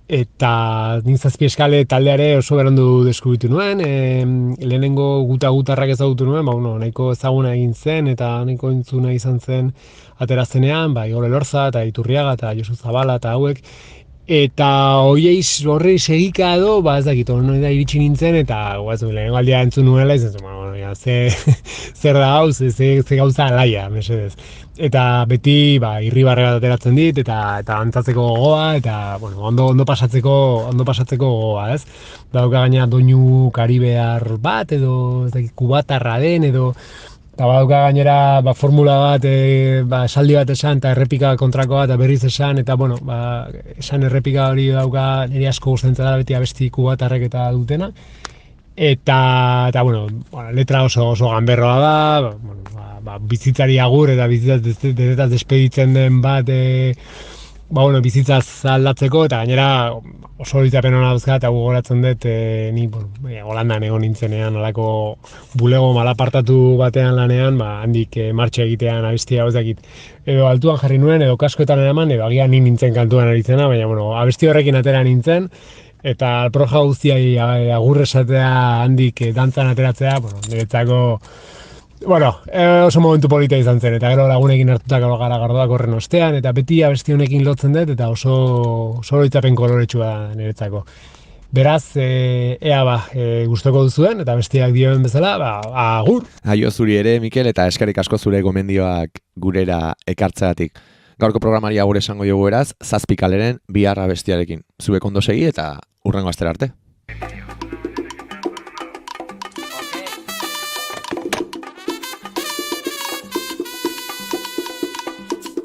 eta nin Zazpi Eskale taldeare oso berandu deskubritu nuen, lehenengo gutarrak ezagutu nuen, nahiko ezaguna egin zen, eta nahiko entzuna izan zen aterazenean, Igor Elorza, eta Iturriaga, eta Josu Zabala, eta hauek, eta horri segika edo, ez dakit, hori da iritsi nintzen, eta lehenengo aldia entzun nuela, izan zen, zer da hau, ze gauza alaia, mesedez. Eta beti irribarre bat ateratzen dit, eta antzatzeko gogoa, eta ondo pasatzeko gogoa, ez? Dauka gaina doinu karibear bat, edo kubatarra den, edo eta badauka gainera formula bat, esaldi bat esan, eta errepika kontrakoa, eta berriz esan, eta esan errepika hori dauka niri asko gustatzen da beti abesti kubatarrek eta dutena. Eta letra oso ganberroa da, bizitzari agur eta bizitzaz despeditzen den bat, bizitzaz aldatzeko, eta gainera oso litzapen hona dauzka, eta gogoratzen dut, ni Holandan egon nintzenean, olako bulego malapartatu batean lanean, handik martxa egitean abestia hauezakit, edo altuan jarri nuen, edo kaskoetan eraman, edo agian ni nintzen kantuan aritzena, baina abesti horrekin atera nintzen, eta alproja guztiai agur esatea handik dantzan ateratzea, niretzako, oso momentu polita izan zen, eta gero lagunekin hartutako gara gardoak horren ostean, eta beti abesti honekin lotzen dut, eta oso loitzapen koloretsua da niretzako. Beraz, gustoko duzuen, eta bestiak dioen bezala, agur! Aio zuri ere, Mikel, eta eskarik asko zure gomendioak gurera ekartzeatik. Gaurko programaria gure esango jogu eraz, Zazpi Kaleren bihar abestiarekin. Zuek ondo segi eta hurrengo astera arte.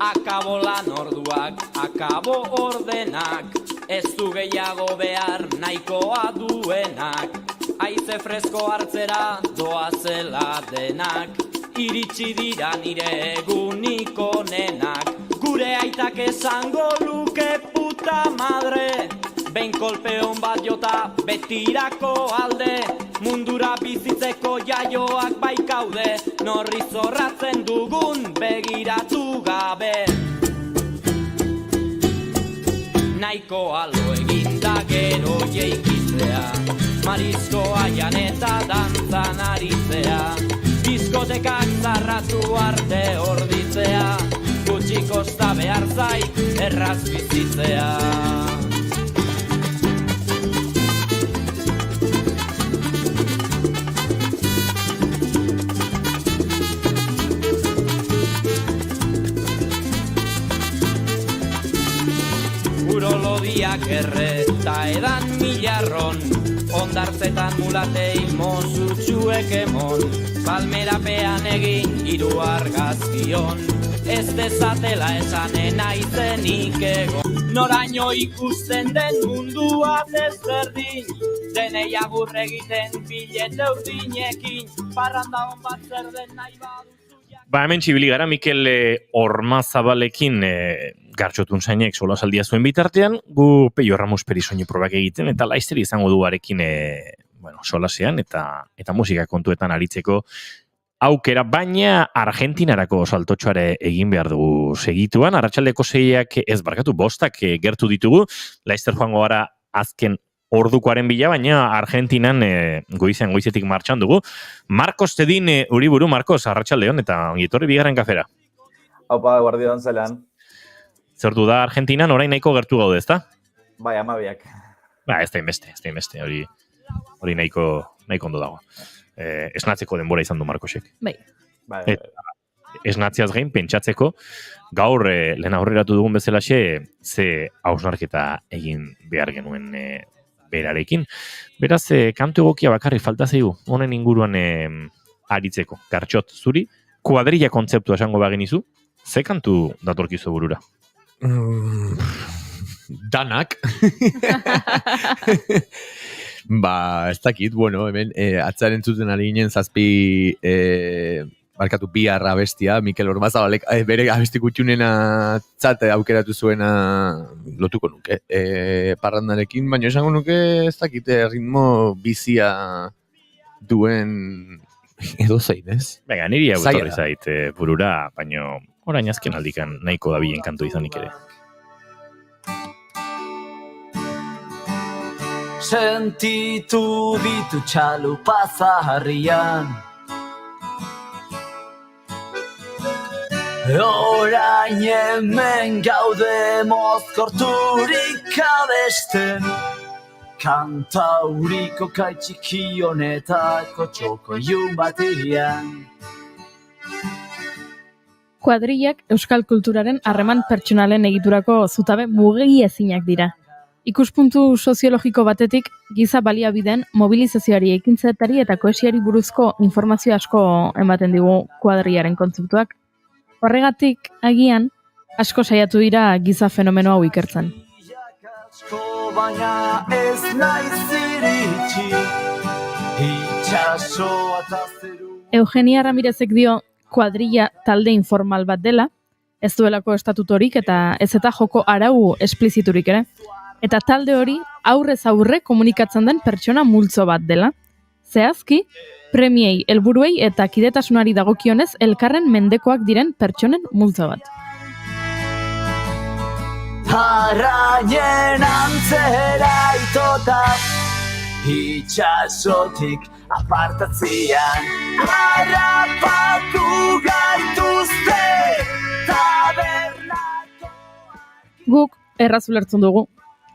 Akabo lan orduak, akabo ordenak, ez du gehiago behar nahikoa duenak. Haize fresko hartzera doazela denak, iritsi dira nire egunik onenak. Gure aitak esango luke puta madre, behin kolpeon bat jota betirako alde, mundura bizitzeko jaioak baikaude, norri zorratzen dugun begiratu gabe. Naiko alo eginda gero jeikitzea, marisko aian eta dantzan aritzea, diskotekak zarratu arte orditzea, gutxi kosta behar zait erraz bizitzea. Urolodiak erreta edan milarron, ondartzetan mulatei mozutxuek emon, palmerapean egin hiru argazkion, ez dezatela esanen aizenik egon. Noraino ikusten den mundua desberdin, denei agur egiten bilete urdinekin, parranda hon bat zer den nahi baduzu. Hemen txibili gara Mikel Ormazabalekin gartxotun zainek solasaldia zuen bitartean, gu Peio Ramos Perisoño probak egiten, eta laizter izango du arekin solasean eta musika kontuetan aritzeko aukera, baina Argentinarako saltotxoare egin behar dugu segituan. Arratsaldeko 6ak bostak gertu ditugu, laizter joango gara azken ordukoaren bila, baina Argentinan goizetik martxan dugu. Marcos Tedin uriburu, Marcos, arratsaldeon eta ongitorri bigarren kafera. Haupa, guardian zelan. Zer du da Argentinan orain nahiko gertu gaude, ezta? Bai, amabiak. Ez da inbeste, hori nahiko ondo dago. Esnatzeko denbora izan du Marcosek. Bai. Esnatziaz gain, pentsatzeko, gaur lehen aurreratu dugun bezalaxe, ze hausnarketa egin behar genuen berarekin. Beraz, kantu egokia bakarri falta zaigu, honen inguruan aritzeko. Gartxot, zuri, kuadrilla kontzeptua esango bagenizu, ze kantu datorkizu burura? Danak. Ez dakit, bueno, hemen atzaren zuten ari ginen zazpi barkatu bihar abestia, Mikel Ormazabalek bere abesti kutxunena txat aukeratu zuena lotuko nuke. Parrandarekin, baina esango nuke ez dakit ritmo bizia duen edo zein, ez? Venga, niri hau etorri zait burura, baina orain azken aldikan nahiko dabilen kantu izanik ere. Sentitu ditu txalupa zaharrian, orain hemen gaude mozkorturik abesten, kantauriko kaitxiki honetako txokoiun baterian. Kuadrillak euskal kulturaren harreman pertsonalen egiturako zutabe mugiezinak dira. Ikuspuntu soziologiko batetik, giza baliabideen mobilizazioari, ekintzetari eta kohesiari buruzko informazio asko ematen digu kuadrillaren kontzeptuak. Horregatik, agian, asko saiatu dira giza fenomeno hau ikertzen. Baina ez naiz iritsi, itxasoa eta zeru. Eugenia Ramirezek dio kuadrilla talde informal bat dela, ez duelako estatutorik eta ez eta joko arau espliziturik ere. Eta talde hori aurrez aurre komunikatzen den pertsona multzo bat dela. Zehazki, premiei, helburuei eta kidetasunari dagokionez elkarren mendekoak diren pertsonen multzo bat. Arraien antzera itota, itxasotik apartatzian, harrapatu gaituzte tabernako. Guk erraz ulertzen dugu.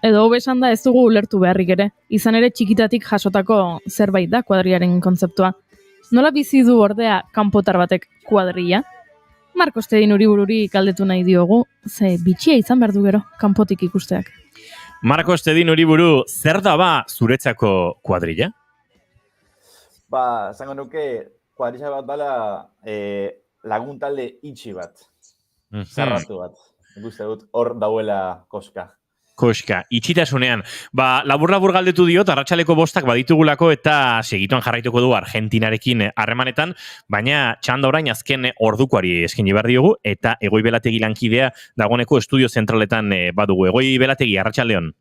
Edo hobe esan da ez dugu ulertu beharrik ere, izan ere txikitatik jasotako zerbait da kuadrillaren kontzeptua. Nola bizi du ordea kanpotar batek kuadrilla? Markos Tedin Uribururi galdetu nahi diogu, ze bitxia izan behar du gero kanpotik ikusteak. Markos Tedin Uriburu, zer da ba zuretzako kuadrilla? Zango nuke, kuadrilla bat dala lagun talde itxi bat. Zerratu bat. Ikuste dut, hor dauela koska. Koska, itxitasunean. Labur-labur galdetu diot, arratsaleko 5 baditugulako eta segituan jarraituko du Argentinarekin harremanetan, baina txanda orain azken ordukoari eskaini behar diogu, eta Egoi Belategi lankidea dagoeneko estudio zentraletan badugu. Egoi Belategi, arratsaldeon.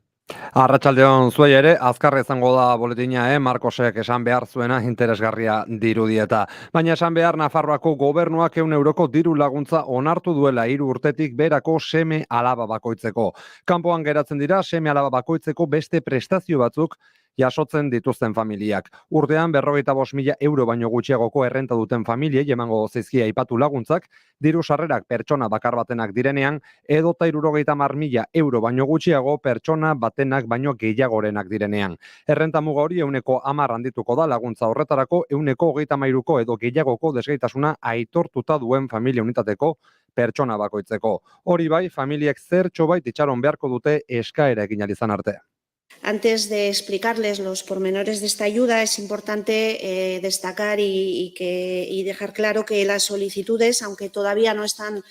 Arratsaldeon zuei ere, azkarra izango da boletina, Markosek esan behar zuena interesgarria dirudieta. Baina esan behar Nafarroako gobernuak 100 euroko diru laguntza onartu duela 3 urtetik berako seme alaba bakoitzeko. Kanpoan geratzen dira seme alaba bakoitzeko beste prestazio batzuk jasotzen dituzten familiak. Urtean 45.000 euro baino gutxiagoko errenta duten familiei emango zaizkie aipatu laguntzak, diru sarrerak pertsona bakar batenak direnean, edota 70.000 euro baino gutxiago pertsona batenak baino gehiagorenak direnean. Errenta muga hori 10% handituko da laguntza horretarako 33% edo gehiagoko desgaitasuna aitortuta duen familia unitateko pertsona bakoitzeko. Hori bai, familiek zertxo bait itxaron beharko dute eskaera egin ahal izan arte. Antes de explicarles los pormenores de esta ayuda, es importante destacar y dejar claro que las solicitudes, aunque todavía no están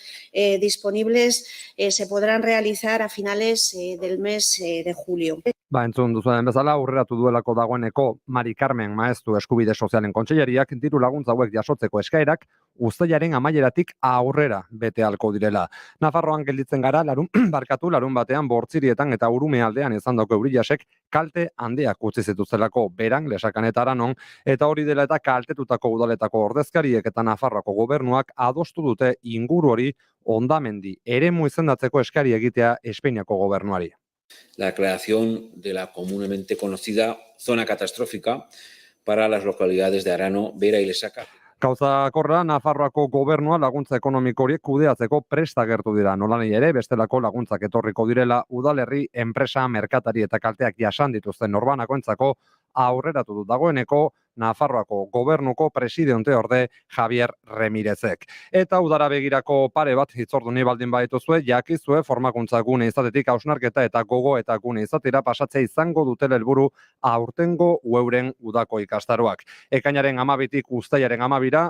disponibles, se podrán realizar a finales del mes de julio. Entzun duzuen bezala, aurreratu duelako dagoeneko Mari Carmen Maeztu Eskubide Sozialen Kontseilariak diru laguntza hauek jasotzeko eskaerak uztailaren amaieratik aurrera bete halko direla. Nafarroan gelditzen gara larun batean Bortzirietan eta Urumealdean izandako eurilasek kalte handiak utzi zituztelako Beran, Lesakan eta Aranon, eta hori dela eta kaltetutako udaletako ordezkariek eta Nafarroako gobernuak adostu dute inguru hori hondamendi eremu izendatzeko eskari egitea Espainiako gobernuari. La creación de la comúnmente conocida zona catastrófica para las localidades de Arano, Bera y Lesaka. Gauzakorra, Nafarroako gobernua laguntza ekonomiko horiek kudeatzeko prest agertu dira. Nolani ere, bestelako laguntzak etorriko direla udalerri, enpresa, merkatari eta kalteak jasan dituzten norbanakoentzako aurreratu du dagoeneko Nafarroako gobernuko presidente orde Javier Remirezek. Eta udara begirako pare bat hitzorduni baldin badituzue, jakizue formakuntza gune izatetik hausnarketa eta gogo eta gune izatera pasatzea izango dutela helburu aurtengo euren udako ikastaroak. Ekainaren 12tik uztailaren 12ra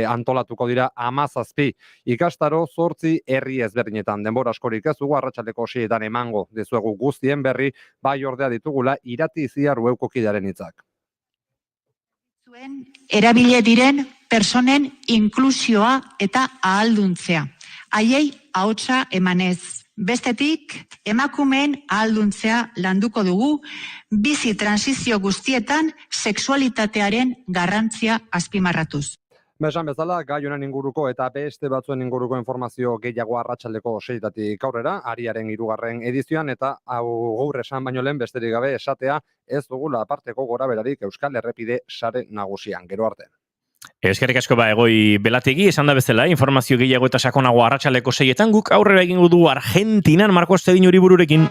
antolatuko dira 17 ikastaro 8 herri ezberdinetan. Denbora askorik ez dugu arratsaldeko 6etan emango dizuegu guztien berri, bai ordea ditugula Irati Ziarrueko kidearen hitzak. Erabile diren personen inklusioa eta ahalduntzea. Haiei ahotsa emanez. Bestetik, emakumeen ahalduntzea landuko dugu, bizi transizio guztietan sexualitatearen garrantzia azpimarratuz. Besan bezala, gai honen inguruko eta beste batzuen inguruko informazio gehiago arratsaldeko 6etatik aurrera, Ariaren 3. edizioan, eta hau gaur esan baino lehen besterik gabe esatea ez dugula aparteko goraberarik Euskal Errepide sare nagusian. Gero arte. Eskerrik asko Egoi Belategi, esan da bezala, informazio gehiago eta sakonago arratsaldeko 6etan, guk aurrera egingo du Argentinan Marko Estedin Uribururekin.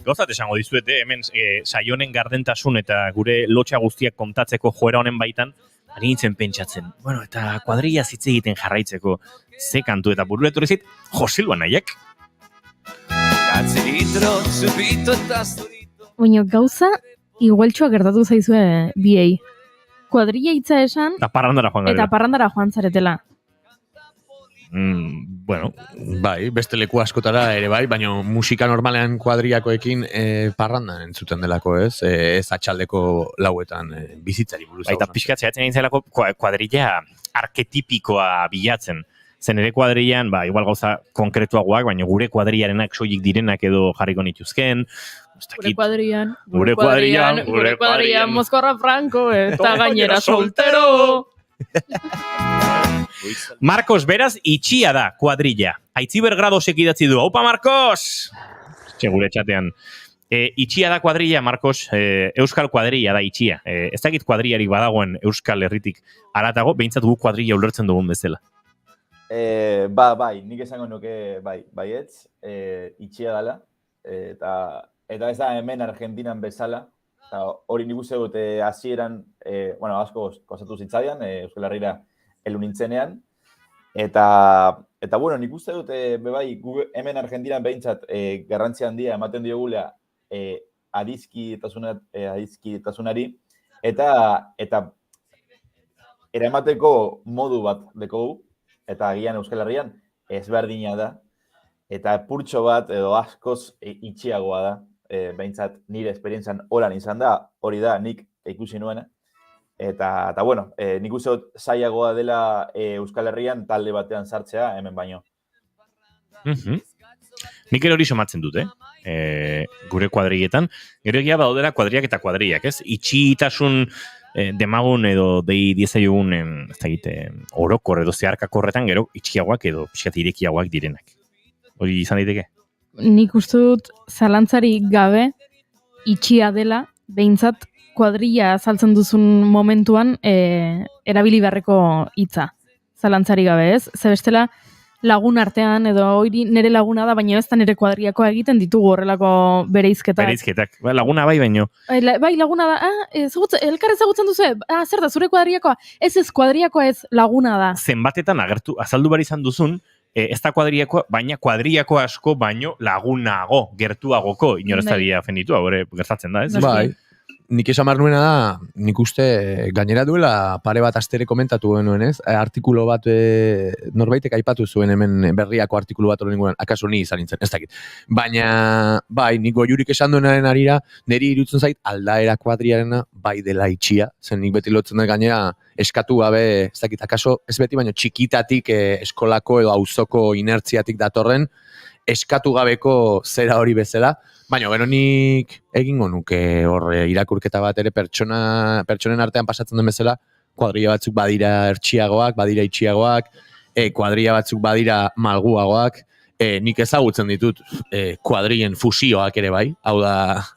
Gozat esango dizuete, hemen saionen gardentasun eta gure lotxa guztiak kontatzeko joera honen baitan, ari nintzen pentsatzen, bueno, eta kuadrilla hitz egiten jarraitzeko, ze kantu eta burura etorri zait, Josilua nahiak. Baina gauza, igualtxoa gertatu zaizue biei. Kuadrilla hitza esan, eta parrandara joan zaretela. Bueno, bai, beste leku askotara ere bai, baina musika normalean kuadriakoekin parrandan entzuten delako, ez? Ez atxaldeko lauetan bizitzari buruz. Baita pixkatzea etzen egin kuadrilla arketipikoa bilatzen. Zen ere kuadrillan, igual gauza konkretuagoak, baina gure kuadrillarenak soilik direnak edo jarriko nituzken. Gure kuadrillan, Mozkorra Franco, eta gainera soltero. Marcos, beraz, itxia da kuadrilla. Aitziber Gradosek idatzi du. Aupa, Marcos! Gure txatean. Itxia da kuadrilla, Marcos. Euskal kuadrilla da itxia. Ez dakit kuadrillarik badagoen Euskal Herritik aratago, behintzat gu kuadrilla ulertzen dugun bezala. Bai, nik esango nuke baietz, itxia dela. Eta ez da hemen Argentinan bezala. Hori nik uste dut hasieran, asko kozatu zitzaidan, Euskal Herrira helu nintzenean. Eta nik uste dut, hemen Argentinan behintzat garrantzi handia ematen diogula adizkitasunari, eta eramateko modu bat dekogu, eta agian Euskal Herrian ezberdina da, eta purtxo bat edo askoz itxiagoa da, behintzat nire esperientzan horan izan da, hori da nik ikusi nuena. Eta nik uste dut zailagoa dela Euskal Herrian talde batean sartzea hemen baino. Nik ere hori somatzen dut, gure kuadrilletan. Gero egia badaudela kuadriak eta kuadriak, ez? Itxitasun demagun edo dei diezaiogun, ez da egite, orokor edo zeharkakorretan gero itxiagoak edo pixkat irekiagoak direnak. Hori izan daiteke? Nik uste dut zalantzari gabe itxia dela, behintzat kuadrilla azaltzen duzun momentuan erabili beharreko hitza. Zalantzari gabe, ez? Ze bestela lagun artean edo hori nire laguna da, baina ez da nire kuadriakoa egiten ditugu horrelako bereizketak. Bereizketak, laguna bai baino. Bai, laguna da, elkar ezagutzen duzu, zer da, zure kuadriakoa? Ez kuadriakoa ez, laguna da. Zenbatetan azaldu behar izan duzun, ez da kuadriakoa, baina kuadriako asko baino lagunago, gertuagoko, inoraztaria ofenditu, hori gertatzen da, ez? Bai, nik esan behar nuena da, nik uste gainera duela pare bat astere komentatu genuen, ez? Artikulo bat norbaitek aipatu zuen hemen berriako artikulu bat horren akaso ni izan nintzen, ez dakit. Baina, bai, nik goiurik esan duenaren arira, niri irutzen zait aldaera kuadriarena bai dela itxia, zen nik beti lotzen dut gainera eskatu gabe, ez dakit, akaso ez beti, baina txikitatik eskolako edo auzoko inertziatik datorren, eskatu gabeko zera hori bezala, baina gero nik egingo nuke hor irakurketa bat ere pertsonen artean pasatzen den bezala, kuadrilla batzuk badira ertsiagoak, badira itxiagoak, kuadrilla batzuk badira malguagoak, nik ezagutzen ditut kuadrillen fusioak ere bai, hau da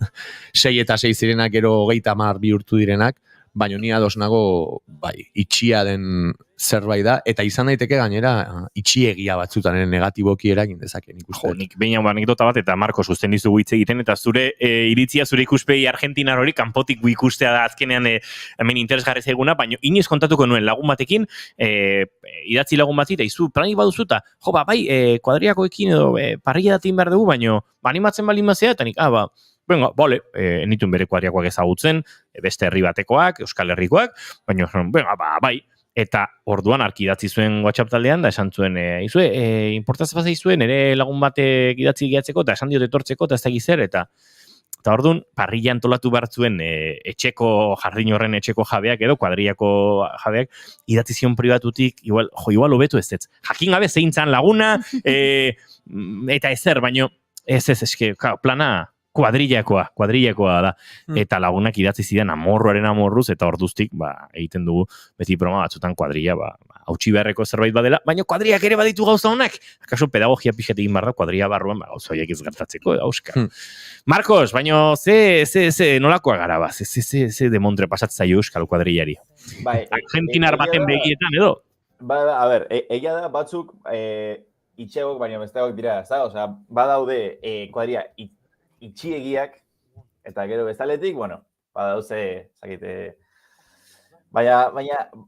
6 eta 6 zirenak gero 30 bihurtu direnak, baina ni ados nago, bai, itxia den zerbait da, eta izan daiteke gainera itxiegia batzutan negatiboki eragin dezake, nik uste. Jo, nik behin hau anekdota bat, eta Marko susten dizugu hitz egiten, eta zure iritzia, zure ikuspegi argentinar hori, kanpotik ikustea da azkenean hemen interesgarri zaiguna, baina inoiz kontatuko nuen lagun batekin, idatzi lagun bati, eta izu, planik baduzu, eta jo, bai, kuadriakoekin edo parrilla datin behar dugu, baina animatzen baldin mazea, eta nik, venga, bale, nituen bere kuadriakoak ezagutzen, beste herri batekoak, Euskal Herrikoak, baina, venga, bai. Eta orduan arki idatzi zuen WhatsApp taldean, da esan zuen, importazio bazai zuen, ere lagun batek idatzi gehiatzeko, eta esan diote etortzeko, eta ez da gizer, eta orduan, parrilla antolatu behar zuen etxeko, jardin horren etxeko jabeak edo, kuadriako jabeak, idatzi zion pribatutik, igual hobetu ez. Jakin gabe zein zan laguna, eta ezer, baino, eske, plana, kuadrillakoa da. Eta lagunak idatzi zidan amorruaren amorruz, eta orduztik, egiten dugu, beti broma batzutan kuadrilla, hautsi beharreko zerbait badela, baina kuadriak ere baditu gauza honak. Akaso pedagogia pixat egin behar da, kuadrilla barruan, gauza horiek ez gertatzeko, auska. Marcos, baina ze nolakoa gara, ze demontre pasatzaio euskal kuadrillari. Argentinar baten begietan, edo? A ber, egia da batzuk itxegok, baina besteagok dira, osea, badaude kuadrilla itxiegiak, eta gero bezaletik, badauze, zakite, baina,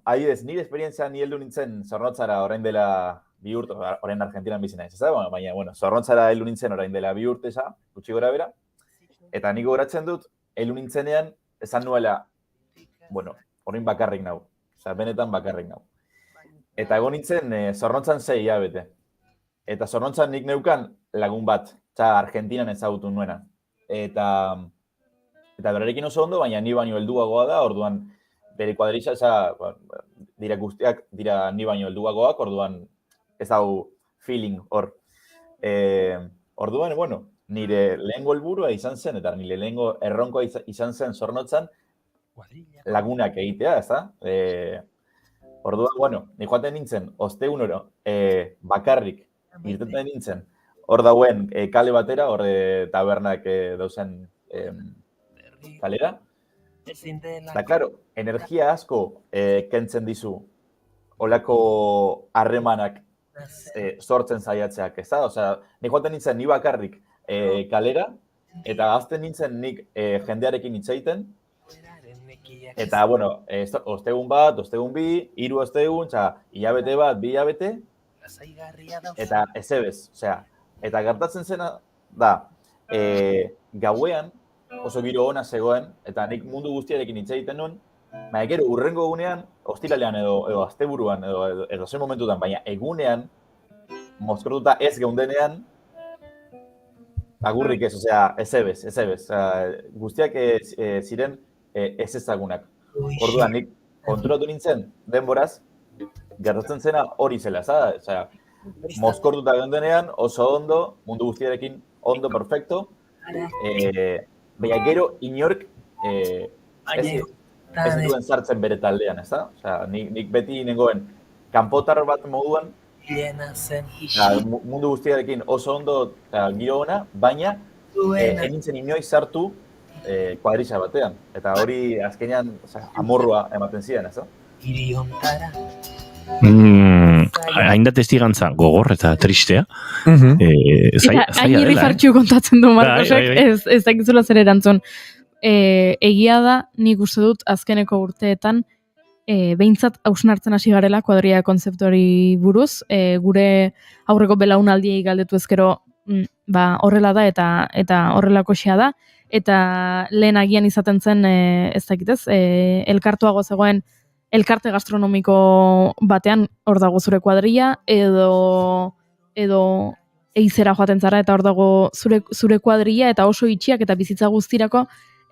adibidez, nire esperientzia ni heldu nintzen Zornotzara orain dela 2 urte, orain Argentinan bizi naiz, baina, Zornotzara heldu nintzen orain dela 2 urte gutxi gora bera, eta nik goratzen dut, heldu nintzenean, esan nuela, orain bakarrik nau, benetan bakarrik nau. Eta egon nintzen, Zornotzan 6 hilabete, eta Zornotzan nik neukan lagun bat, Argentinan ezagutu nuena. Eta berarekin oso ondo, baina ni baino helduagoa da, orduan bere kuadrilla, dira guztiak, dira ni baino helduagoak, orduan ez hau feeling hor. Orduan, nire lehengo helburua izan zen, eta nire lehengo erronkoa izan zen Zornotzan lagunak egitea, ez da? Orduan, ni joaten nintzen, ostegunero, bakarrik, irteten nintzen, hor dauen kale batera, hor tabernak dauzen kalera. Eta, klaro, energia asko kentzen dizu olako harremanak sortzen zaiatzeak, ez da? Osea, nik joaten nintzen ni bakarrik kalera, eta azten nintzen nik jendearekin hitz egiten, eta, ostegun bat, ostegun bi, 3 ostegun, hilabete bat, 2 hilabete, eta ez ebez, osea, eta gertatzen zena da, gauean oso giro ona zegoen, eta nik mundu guztiarekin hitz egiten nuen, baina gero urrengo egunean, ostiralean edo asteburuan, edo zen momentutan, baina egunean, mozkortuta ez geundenean, agurrik ez, osea, ez ebez. Guztiak ziren ez ezagunak. Orduan, nik konturatu nintzen denboraz, gertatzen zena hori zela, osea, mozkortuta geundenean, oso ondo, mundu guztiarekin ondo, perfecto, baina gero inork ez duen sartzen bere taldean, ez da? Osea, nik beti nengoen kanpotar bat moduan, mundu guztiarekin oso ondo giro ona, baina enintzen inoiz sartu kuadrilla batean. Eta hori azkenean amorrua ematen ziren, ez da? Hain da testigantza gogor eta tristea. Eta hain irrifartxu kontatzen du Marcosek, ez dakizula zer erantzun. Egia da, nik uste dut azkeneko urteetan, behintzat hausnartzen hasi garela kuadrilla kontzeptuari buruz, gure aurreko belaunaldiei galdetu ezkero horrela da eta horrelako xea da, eta lehen agian izaten zen, ez dakitez, elkartuago zegoen elkarte gastronomiko batean hor dago zure kuadrilla, edo eizera joaten zara eta hor dago zure kuadrilla eta oso itxiak eta bizitza guztirako,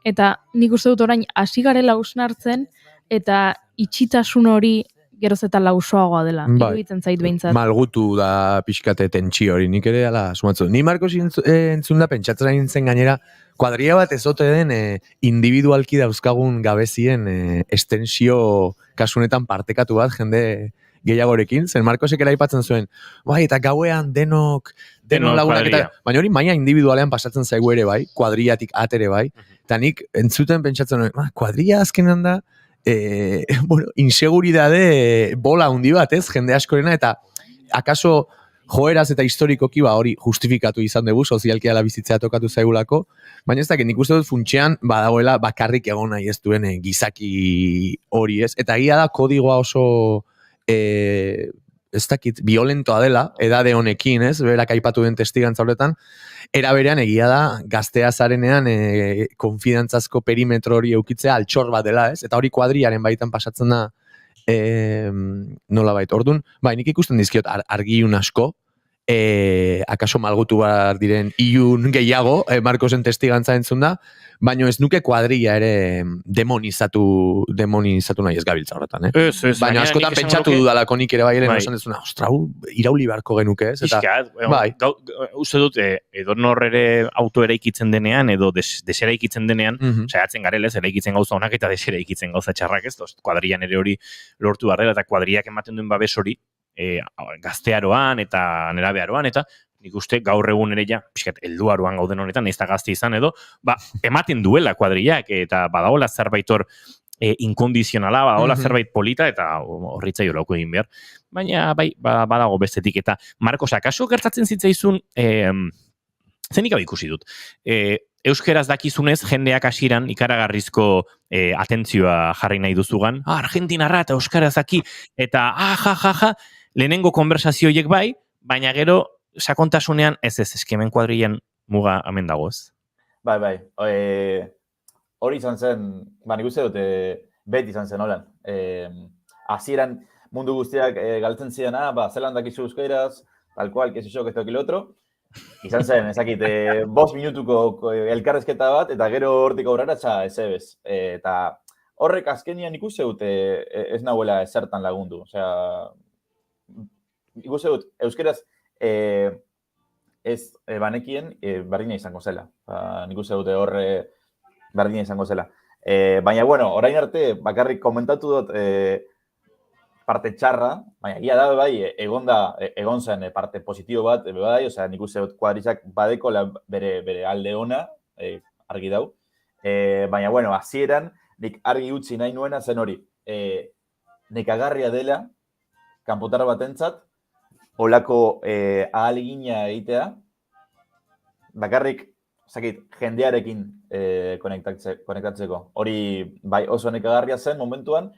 eta nik uste dut orain hasi garela hausnartzen eta itxitasun hori geroz eta lausoagoa dela. Iruditzen zait behintzat. Malgutu da pixkate tentsio hori, nik ere ala sumatzu. Ni Marcos entzun da pentsatzen nintzen gainera, kuadrilla bat ezote den individualki dauzkagun gabezien estensio kasunetan partekatu bat jende gehiagorekin, zen Marcosek aipatzen zuen, bai, eta gauean denok lagunak eta, baina hori maila individualean pasatzen zaigu ere bai, kuadrillatik atere bai, eta nik entzuten pentsatzen nuen, kuadrilla azkenan da, inseguridade bola handi bat, ez, jende askorena, eta akaso joeraz eta historikoki hori justifikatu izan dugu, sozialki ala bizitzea tokatu zaigulako, baina ez dakit, nik uste dut funtsean badagoela bakarrik egon nahi ez duen gizaki hori, ez, eta egia da kodigoa oso ez dakit, violentoa dela, edade honekin, ez, berak aipatu den testigantza horretan, era berean egia da, gaztea zarenean konfidantzazko perimetro hori eukitzea altxor bat dela, ez, eta hori kuadriaren baitan pasatzen da, nola bait, orduan, bai, nik ikusten dizkiot argiun asko, akaso malgutu behar diren ilun gehiago, Marcosen testigantza entzun da, baina ez nuke kuadrilla ere demonizatu nahi ez gabiltza horretan, baina askotan pentsatu dudalako nik ere bai ere esan dezuna, ostra, irauli beharko genuke, ez? Bai. Uste dut, edo norrere auto eraikitzen denean, edo deseraikitzen denean, saiatzen garelez, eraikitzen gauza honak eta deseraikitzen gauza txarrak, ez? Kuadrillan ere hori lortu behar dela, eta kuadrillak ematen duen babes hori, gaztearoan eta nerabearoan, eta nik uste gaur egun ere ja, pixkat, helduaroan gauden honetan, ez da gazte izan edo, ematen duela kuadrillak, eta badagola zerbait hor inkondizionala, badagola zerbait polita, eta horritza jolauko egin behar. Baina, bai, badago bestetik, eta Marcos, akaso gertatzen zitzaizun, zenik hau ikusi dut, euskeraz dakizunez, jendeak hasieran ikaragarrizko atentzioa jarri nahi duzugan, argentinarra eta euskaraz daki, eta lehenengo konversazioiek bai, baina gero sakontasunean ez eskemen kuadrillan muga hemen dagoz. Bai. Hori izan zen, nik uste dut, beti izan zen holan. Hasieran mundu guztiak galtzen zidan, zelan dakizu euskaraz, tal cual, que se yo, que esto, que lo otro. Izan zen, ezakit, 5 minutuko elkarrezketa bat, eta gero hortik aurrera ez ebez. Eta horrek azkenian ikuste dut ez nahuela ezertan lagundu. Osea, ikuste dut, euskeraz ez banekien berdina izango zela. Nik uste dute horre berdina izango zela. Baina, bueno, orain arte, bakarrik komentatu dut parte txarra, baina gira da, bai, egon zen parte positibo bat, bai, osea, nik uste dut kuadrizak badeko bere alde ona, argi dau. Baina, bueno, hasieran nik argi utzi nahi nuena zen hori. Nekagarria dela, kanpotar batentzat, olako ahalegina egitea, bakarrik, zakit, jendearekin konektatzeko. Hori, bai, oso nekagarria zen momentuan,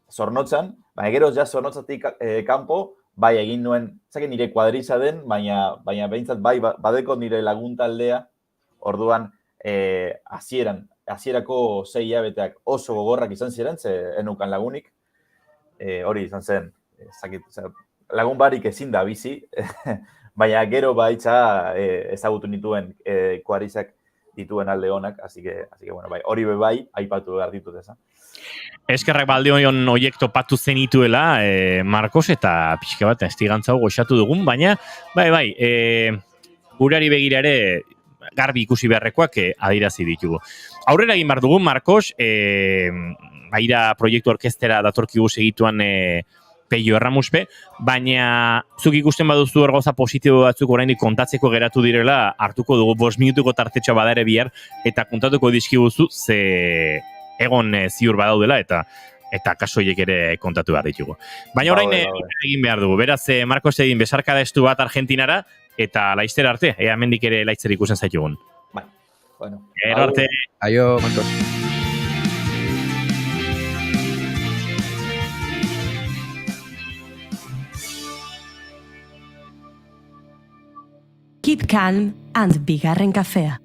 zornotzan, baina gero ja zornotzatik kanpo, bai egin nuen, zakit nire kuadriza den, baina behintzat bai badeko nire laguntaldea, orduan hasierako 6 hilabeteak oso gogorrak izan ziren, ze enukan lagunik, hori izan zen, zakit, lagun barik ezin da bizi, baina gero baitza ezagutu nituen kuadrizak dituen alde honak, así que bueno, bai, hori bai, aipatu behar ditut ezan. Eskerrak balde hon oiek topatu zenituela, Marcos, eta pixka bat estigantza goxatu dugun, baina, bai, gureari begira ere garbi ikusi beharrekoak adirazi ditugu. Aurrera egin behar dugu, Marcos, baira proiektu orkestera datorkigu segituan Peio Erramuspe, baina zuk ikusten baduzu ergoza positibo batzuk oraindik kontatzeko geratu direla, hartuko dugu 5 minutuko tartetxoa bada ere bihar, eta kontatuko dizkiguzu ze egon ziur badaudela, eta kasoiek ere kontatu behar ditugu. Baina orain egin behar dugu, beraz, Marcos egin besarkada estu bat Argentinara, eta laizter arte, hemendik ere laizter ikusten zaitugun. Bai, bueno. Gero arte. Aio, Marcos. Keep calm and bigarren kafea.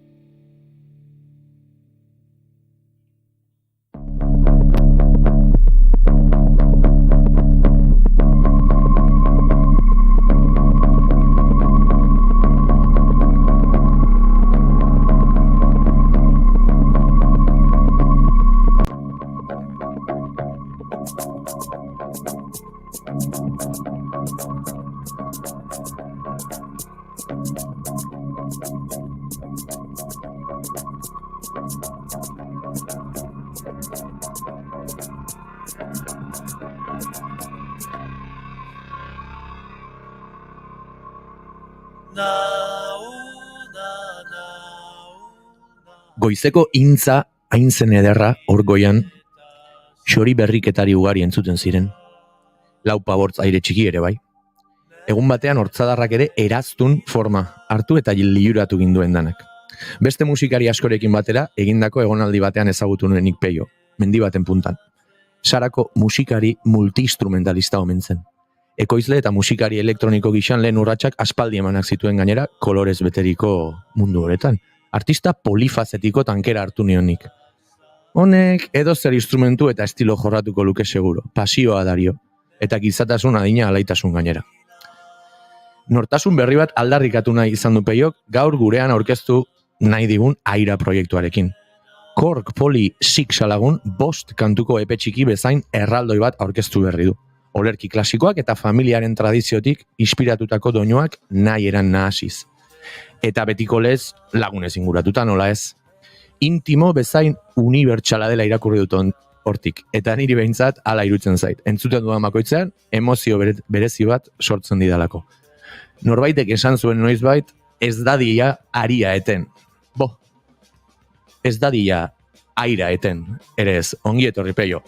Goizeko intza hain zen ederra hor goian, xori berriketari ugari entzuten ziren. Lau pabortz aire txiki ere bai. Egun batean hortzadarrak ere eraztun forma hartu eta liuratu ginduen danak. Beste musikari askorekin batera, egindako egonaldi batean ezagutu nuen nik Peio, mendi baten puntan. Sarako musikari multi-instrumentalista omen zen. Ekoizle eta musikari elektroniko gixan lehen urratsak aspaldi emanak zituen gainera kolorez beteriko mundu horretan. Artista polifazetiko tankera hartu nionik. Honek edozer instrumentu eta estilo jorratuko luke seguro, pasioa dario, eta gizatasun adina alaitasun gainera. Nortasun berri bat aldarrikatu nahi izan du Peiok, gaur gurean aurkeztu nahi digun Aira proiektuarekin. Kork Poli Six lagun 5 kantuko epe txiki bezain erraldoi bat aurkeztu berri du. Olerki klasikoak eta familiaren tradiziotik inspiratutako doinuak nahi eran nahasiz. Eta betiko lez lagunez inguratuta nola ez. Intimo bezain unibertsala dela irakurri dut hortik. Eta niri behintzat hala irutzen zait. Entzuten dudan bakoitzean, emozio berezi bat sortzen didalako. Norbaitek esan zuen noizbait, ez dadia aria eten. Ez dadia aira eten. Ere ez, ongi etorri Peio.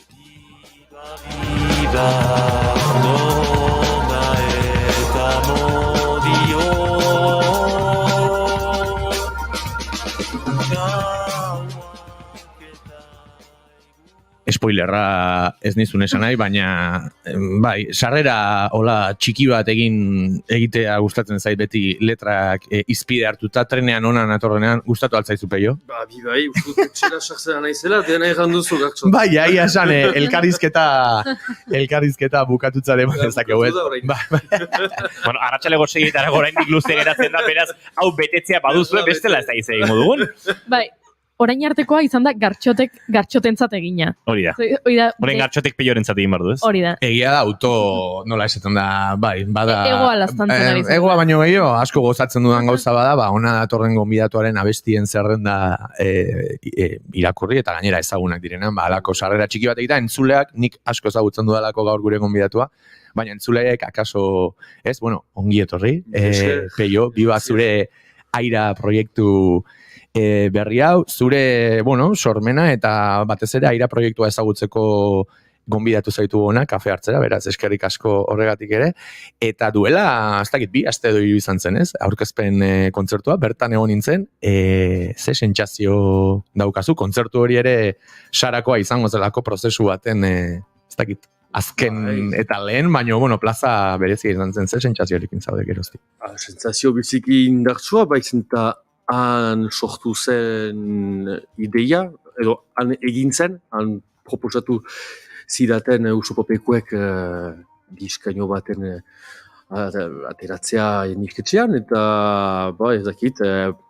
Spoilerra ez nizun esan nahi, baina bai, sarrera hola txiki bat egitea gustatzen zait beti letrak izpide hartuta, trenean onan atorrenean, gustatu altzaizu Peio? Bai, ustut txera sartzera naizela, dena erran duzu gartxot. Bai, aia esan, elkarrizketa bukatutza deman ezakegu. Bueno, arratsalego segietara oraindik luze geratzen da, beraz, hau betetzea baduzue bestela ez da izango dugun. Bai. Orain artekoa izan da gartxotentzat egina. Hori da. Orain gartxotek Peiorentzat egin bardu ez? Hori da. Egia da, nola esaten da, bai, bada... Egoa lastantzen ari zen. Egoa baino gehiago, asko gozatzen dudan gauza bada, ona datorren gonbidatuaren abestien zerrenda irakurri, eta gainera ezagunak direnan, alako sarrera txiki bat egita, entzuleak, nik asko ezagutzen dudalako gaur gure gonbidatua, baina entzuleek akaso, ez, ongi etorri, Peio, biba zure Aira proiektu berri hau, zure, sormena eta batez ere Aira proiektua ezagutzeko gonbidatu zaitu ona, kafe hartzera, beraz, eskerrik asko horregatik ere, eta duela, ez dakit, 2 aste edo izan zen, ez? Aurkezpen kontzertua, bertan egon nintzen, ze sentsazio daukazu, kontzertu hori ere sarakoa izango zelako prozesu baten, ez dakit, azken eta lehen, baina, plaza berezia izan zen, ze sentsazioarekin zaude geroztik. Sentsazio biziki indartsua, baitzen eta han sortu zen ideia, edo han egin zen, han proposatu zidaten usopopekuek diskaino baten ateratzea niketxean, eta ez dakit,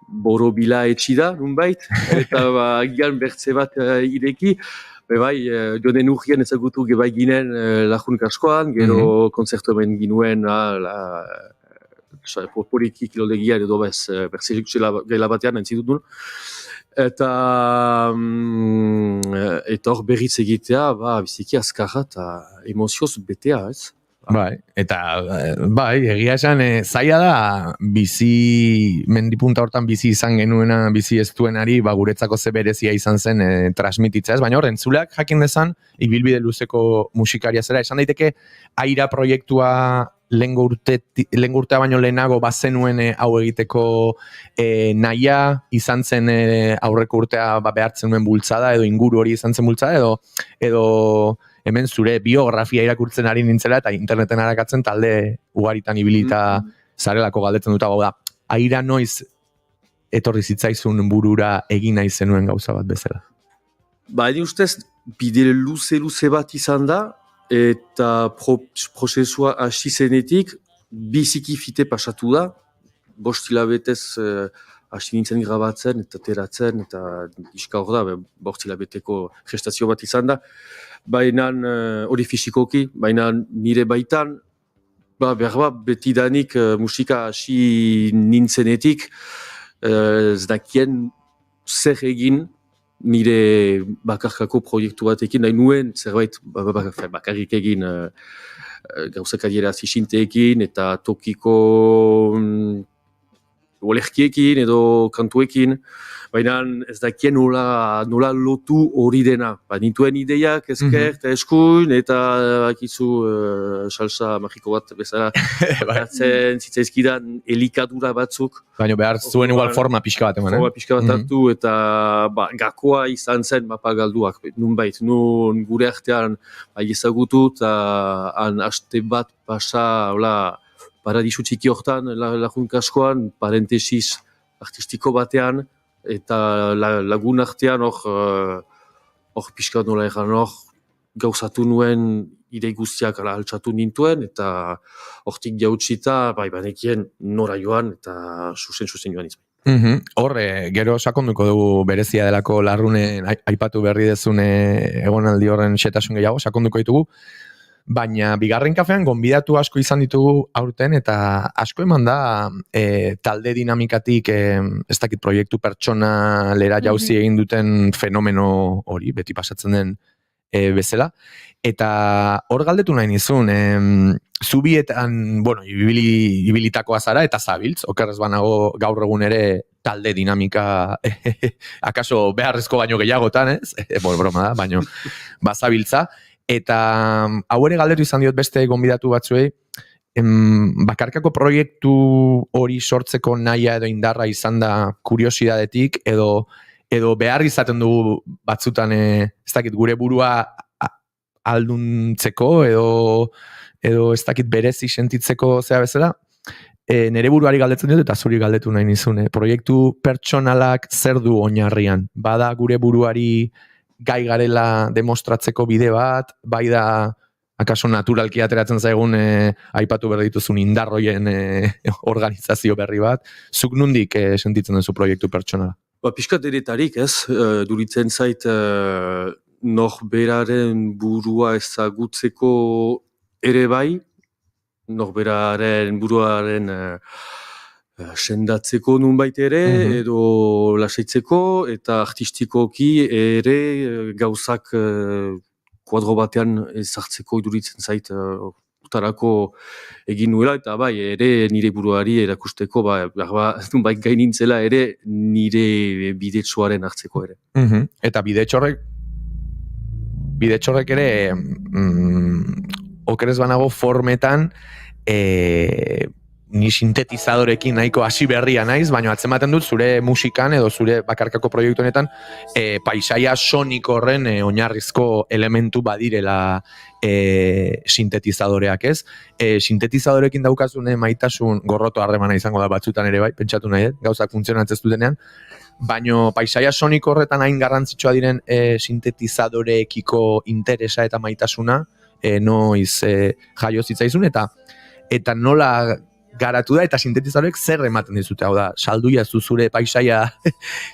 borobila etxida, nunbait, eta agian bertze bat ireki, joden urgien ezagutu gebai ginen lagun kaskoan, gero konzertu hemen ginuen poliki kilodegian edo berzela gela batean entzitut nuen. Eta hor berriz egitea, biziki azkarra eta emozioz betea, ez? Bai, egia esan, zaila da, mendipunta hortan bizi izan genuena, bizi ez duenari, guretzako ze berezia izan zen transmititzea, ez? Baina hor, entzuleak jakin dezan, ibilbide luzeko musikaria zera, esan daiteke, Aira proiektua lehen urtea baino lehenago bazenuen hau egiteko nahia izan zen aurreko urtea behartzen nuen bultzada, edo inguru hori izan zen bultzada, edo hemen zure biografia irakurtzen ari nintzela eta interneten arakatzen talde ugaritan ibilita zarelako galdetzen dut da. Aira noiz etorri zitzaizun burura egin nahi zenuen gauza bat bezala? Ni ustez, bide luze bat izan da, eta prozesua hasi zenetik biziki fite pasatu da. 5 hilabetez hasi nintzen grabatzen eta teratzen, eta diska hor da, 5 hilabeteko gestazio bat izan da. Baina hori fisikoki, baina nire baitan, berba betidanik musika hasi nintzenetik, ez dakien zer egin nire bakarkako proiektu batekin, nahi nuen zerbait bakarrik egin gauzak adiera zixinteekin eta tokiko olerkiekin edo kantuekin, baina ez dakien nola lotu hori dena. Nituen ideiak ezker eta eskuin, eta bakizu salsa magiko bat bezala hartzen zitzaizkidan elikadura batzuk. Baina behar zuen igual forma pixka bat eman, Forma pixka bat hartu, eta gakoa izan zen mapa galduak. Nunbait, nun gure artean ezagutu, eta han aste bat pasa, paradisu txiki hortan, lagun kaskoan, parentesis artistiko batean, eta lagun artean hor pixka nola egan gauzatu nuen idei guztiak altxatu nintuen, eta hortik jautsita, banekien nora joan, eta zuzen joan izan. Hor, gero sakonduko dugu berezia delako Larrunen aipatu berri dezune egonaldi horren xetasun gehiago, sakonduko ditugu, baina bigarren kafean gonbidatu asko izan ditugu aurten, eta asko eman da talde dinamikatik ez dakit proiektu pertsonalera jauzi egin duten fenomeno hori, beti pasatzen den bezala, eta hor galdetu nahi nizun, zubietan, ibilitakoa zara eta zabiltz, okerrez banago gaur egun ere talde dinamika, akaso beharrezko baino gehiagotan, ez? Broma da, baino bazabiltza, eta hau ere galdetu izan diot beste gonbidatu batzuei, bakarkako proiektu hori sortzeko nahia edo indarra izan da kuriosidadetik, edo behar izaten dugu batzutan, ez dakit gure burua alduntzeko, edo ez dakit berezi sentitzeko zea bezala, nere buruari galdetzen dut eta zuri galdetu nahi nizune. Proiektu pertsonalak zer du oinarrian? Bada gure buruari gai garela demostratzeko bide bat, bai da akaso naturalki ateratzen zaigun aipatu behar dituzun indarroien organizazio berri bat. Zuk nundik sentitzen duzu proiektu pertsonala? Piskat eretarik, ez? Duritzen zait norberaren burua ezagutzeko ere bai, norberaren buruaren sendatzeko nunbait ere, edo lasaitzeko, eta artistikoki ere gauzak kuadro batean ezartzeko iduritzen zait utarako egin nuela, eta bai, ere nire buruari erakusteko, nunbait gainintzela ere nire bidetsuaren hartzeko ere. Eta bidetxorrek ere okerez banago formetan ni sintetizadorekin nahiko hasi berria naiz, baina atzematen dut zure musikan edo zure bakarkako proiektu honetan paisaia soniko horren oinarrizko elementu badirela sintetizadoreak, ez? Sintetizadorekin daukazune maitasun gorroto harremana izango da batzutan ere bai, pentsatu nahi, gauzak funtzionatzen ez dutenean, baina paisaia soniko horretan hain garrantzitsua diren sintetizadoreekiko interesa eta maitasuna noiz jaio zitzaizun, eta nola garatu da, eta sintetizadorek zer ematen dizute, hau da, salduia zure paisaia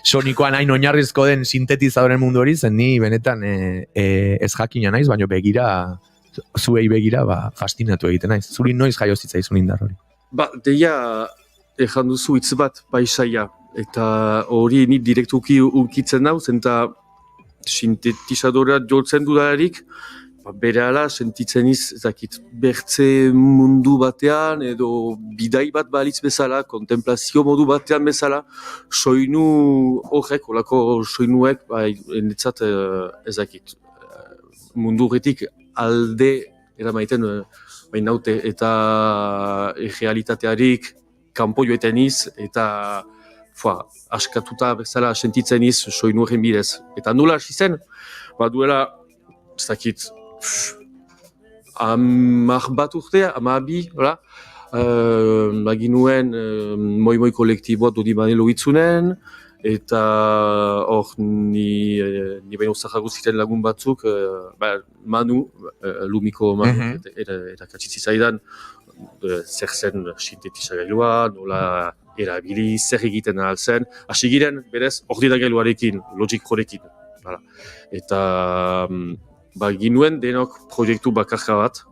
sonikoan hain oinarrizko den sintetizadoren mundu hori, zen ni benetan ez jakina naiz, baina zuei begira, fascinatu egiten naiz. Zuri noiz jaio zitzaizun indar hori? Deia, ejan duzu hitz bat paisaia, eta hori ni direktuki unkitzen dauz, eta sintetizadorea joltzen dudalarik, berehala sentitzen ezakit, bertze mundu batean, edo bidai bat balitz bezala, kontemplazio modu batean bezala, soinu horrek, olako soinuek, endetzat ezakit, mundu horretik alde eramaiten bainaute, eta realitatearik kanpo joeten eta askatuta bezala sentitzen soinu horren bidez. Eta nola hasi zen, duela, ezakit, 10 bat urtea, 12, ginuen moi kolektiboa Dodi Manelo itzunen, eta hor ni baino zahagu ziren lagun batzuk, Manu, Lumiko Manu, erakatzitzi zaidan, zer zen sintetizagailua, nola erabili, zer egiten ahal zen, hasi giren, berez, ordinagailuarekin, Logic Prorekin. Eta ginuen denok proiektu bakarka bat,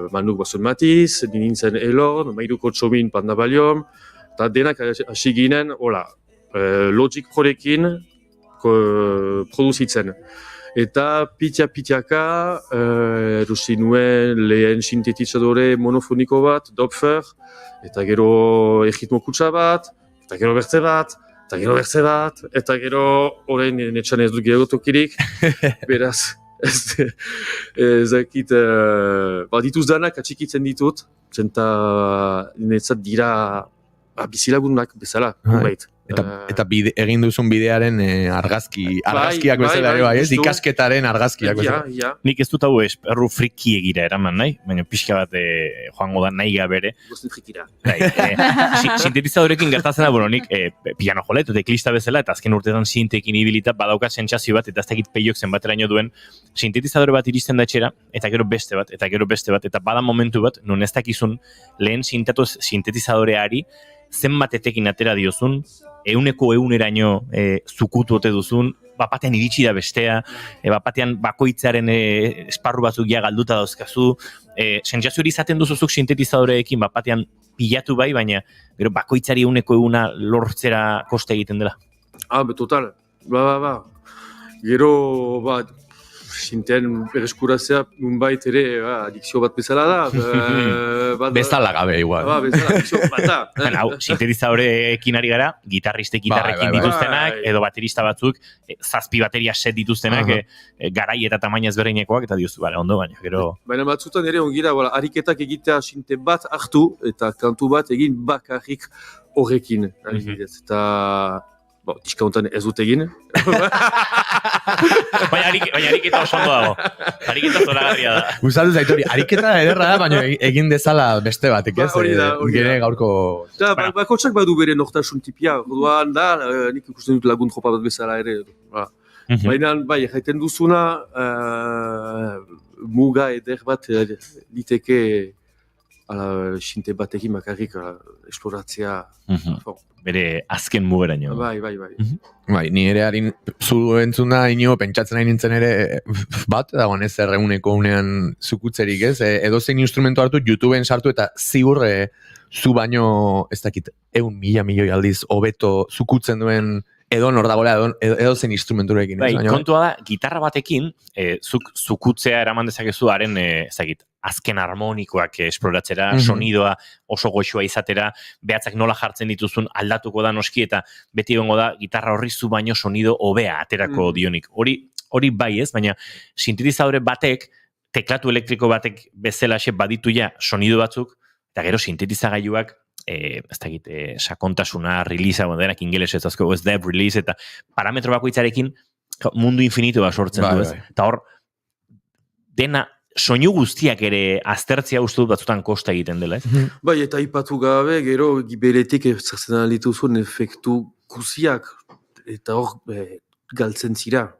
Manuk Bason Matiz, nintzen Elor, Mairuko Txomin Pandabaliom, eta denak hasi ginen, Logic Prorekin produzitzen. Eta pitiaka erusi nuen lehen sintetizadore monofoniko bat, Dopfer, eta gero erritmo kutsa bat, eta gero bertze bat, eta gero berze bat, eta gero orain netxan ez dut gerotokirik, beraz, ez dakit, dituz danak atxikitzen ditut, zenta netzat dira bizilagunak bezala, bait. Eta egin duzun bidearen argazkiak bezala ere bai, ez? Ikasketaren argazkiak bezala. Nik ez dut hau esperru friki egira eraman nahi, baina pixka bat joango da nahi gabere. Gozten frikira. Sintetizadorekin gertatzen da, nik piano jolet, teklista bezala, eta azken urtetan sintekin ibilita badauka sentsazio bat, eta ez dakit peiok zenbateraino duen, sintetizadore bat iristen da etxera, eta gero beste bat, eta bada momentu bat, non ez dakizun lehen sintetizadoreari zenbat etekin atera diozun, 100%eraino zukutu ote duzun, bapatean iritsi da bestea, bapatean bakoitzaren esparru batzuk ja galduta dauzkazu, sentsazio hori izaten duzuzuk sintetizadoreekin bapatean pilatu bai, baina gero bakoitzari 100% lortzera koste egiten dela. Total, Gero, sintean bereskuratzea, nunbait ere, adikzio bat bezala da. Bezala gabe, igual. Bezala, adikzio bat da. Sintetizadoreekin ari gara, gitarrekin dituztenak, edo baterista batzuk, 7 bateria set dituztenak, garai eta tamaina ezberdinekoak, eta diozu, ondo baina, gero... Baina batzutan ere ongira, ariketak egitea sinte bat hartu, eta kantu bat egin bakarrik horrekin. Eta... diskauntan ez dut egin. Baina ariketa oso ondo dago. Ariketa zoragarria da. Gustatu zait hori, ariketa ederra da, baina egin dezala beste batek, ez? Hori da. Gere gaurko... Bakotxak badu bere nortasun tipia. Orduan da, nik ikusten dut lagun tropa bat bezala ere. Baina, jaiten duzuna, muga eder bat liteke sinte batekin bakarrik esploratzea. Bere azken mugeraino. Bai. Ni ere harin zu entzuna ino pentsatzen nahi nintzen ere bat, dagoen ez erreuneko unean zukutzerik ez, edozein instrumentu hartu YouTubeen sartu eta ziur zu baino ez dakit 100.000 milioi aldiz hobeto zukutzen duen edo nor dagoela edozein instrumenturekin. Bai, kontua da, gitarra batekin zukutzea eraman dezakezu haren azken harmonikoak esploratzera, sonidoa oso goxua izatera, behatzak nola jartzen dituzun aldatuko da noski, eta beti egongo da gitarra horri zu baino sonido hobea aterako dionik. Hori bai ez, baina sintetizadore batek, teklatu elektriko batek bezalaxe baditu ja sonido batzuk, eta gero sintetizagailuak ez dakit, sakontasuna, release, denak ingeles ez azko, ez deb release, eta parametro bakoitzarekin mundu infinito bat sortzen du ez. Eta hor, dena soinu guztiak ere aztertzea uste dut batzutan kosta egiten dela, ez? Bai, eta ipatu gabe, gero beretik zertzen dituzun efektu guziak, eta hor galtzen zira.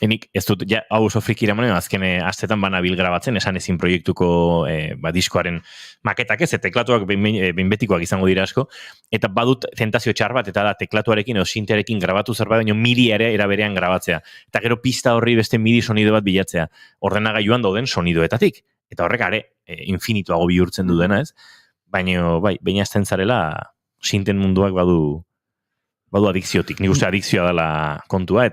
Enik, ez dut, hau oso friki iramonen, azken astetan banabil grabatzen, esan ezin proiektuko diskoaren maketak ez, teklatuak behinbetikoak izango dira asko, eta badut tentazio txar bat, eta da teklatuarekin edo sintearekin grabatu zerbait, baina midi ere eraberean grabatzea. Eta gero pista horri beste midi sonido bat bilatzea. Ordenagailuan dauden sonidoetatik. Eta horrek are, infinituago bihurtzen du dena, ez? Baina, bai, baina azten zarela, sinten munduak badu adikziotik. Nik uste adikzioa dela kontua,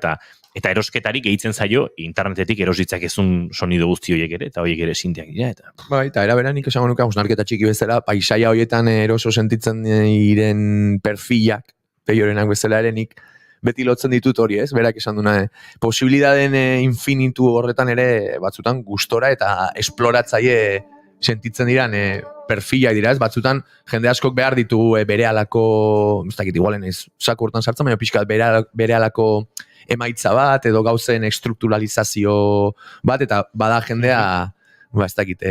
eta erosketarik gehitzen zaio, internetetik erositzak ezun sonido guzti horiek ere, eta horiek ere sinteak dira. Bai, eta era beran nik esango nuke, hausnarketa txiki bezala, paisaia horietan eroso sentitzen iren perfilak, peiorenak bezala ere nik beti lotzen ditut hori, ez? Berak esan duna, posibilidaden infinitu horretan ere batzutan gustora eta esploratzaile sentitzen diran perfilak dira, ez? Batzutan jende askok behar ditugu berehalako, ez dakit igualen ez saku hortan sartzen, baina pixkat berehalako emaitza bat, edo gauzen estrukturalizazio bat, eta bada jendea, ez dakit,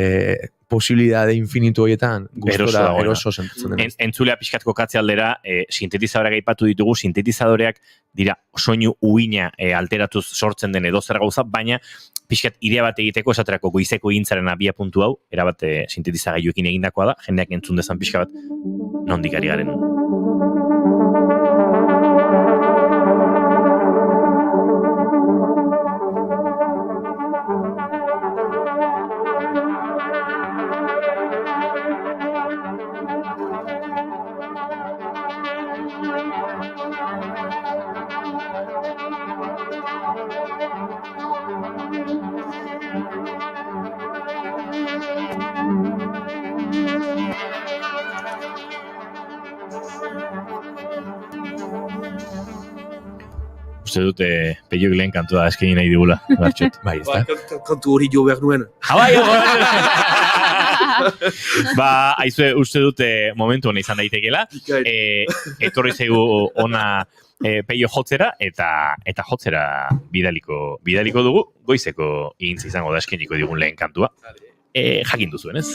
posibilidade infinitu horietan, gustora eroso sentitzen dena. Entzulea pixkat kokatze aldera, sintetizadoreak aipatu ditugu, sintetizadoreak dira soinu uina alteratuz sortzen den edo zer gauza, baina pixkat idea bat egiteko, esaterako goizeko egintzaren abia puntu hau, erabat sintetizagailuekin egindakoa da, jendeak entzun dezan pixka bat, nondik ari garen. Uste dute Peioik lehen kantua eskaini nahi digula, Gartxot. Bai, ez da? Kantu hori jo behar nuen. Aizue, uste dute momentu hona izan daitekela. Etorri zaigu ona Peio jotzera, eta jotzera bidaliko dugu, goizeko igintza izango da eskainiko digun lehen kantua. Jakin duzuen, ez?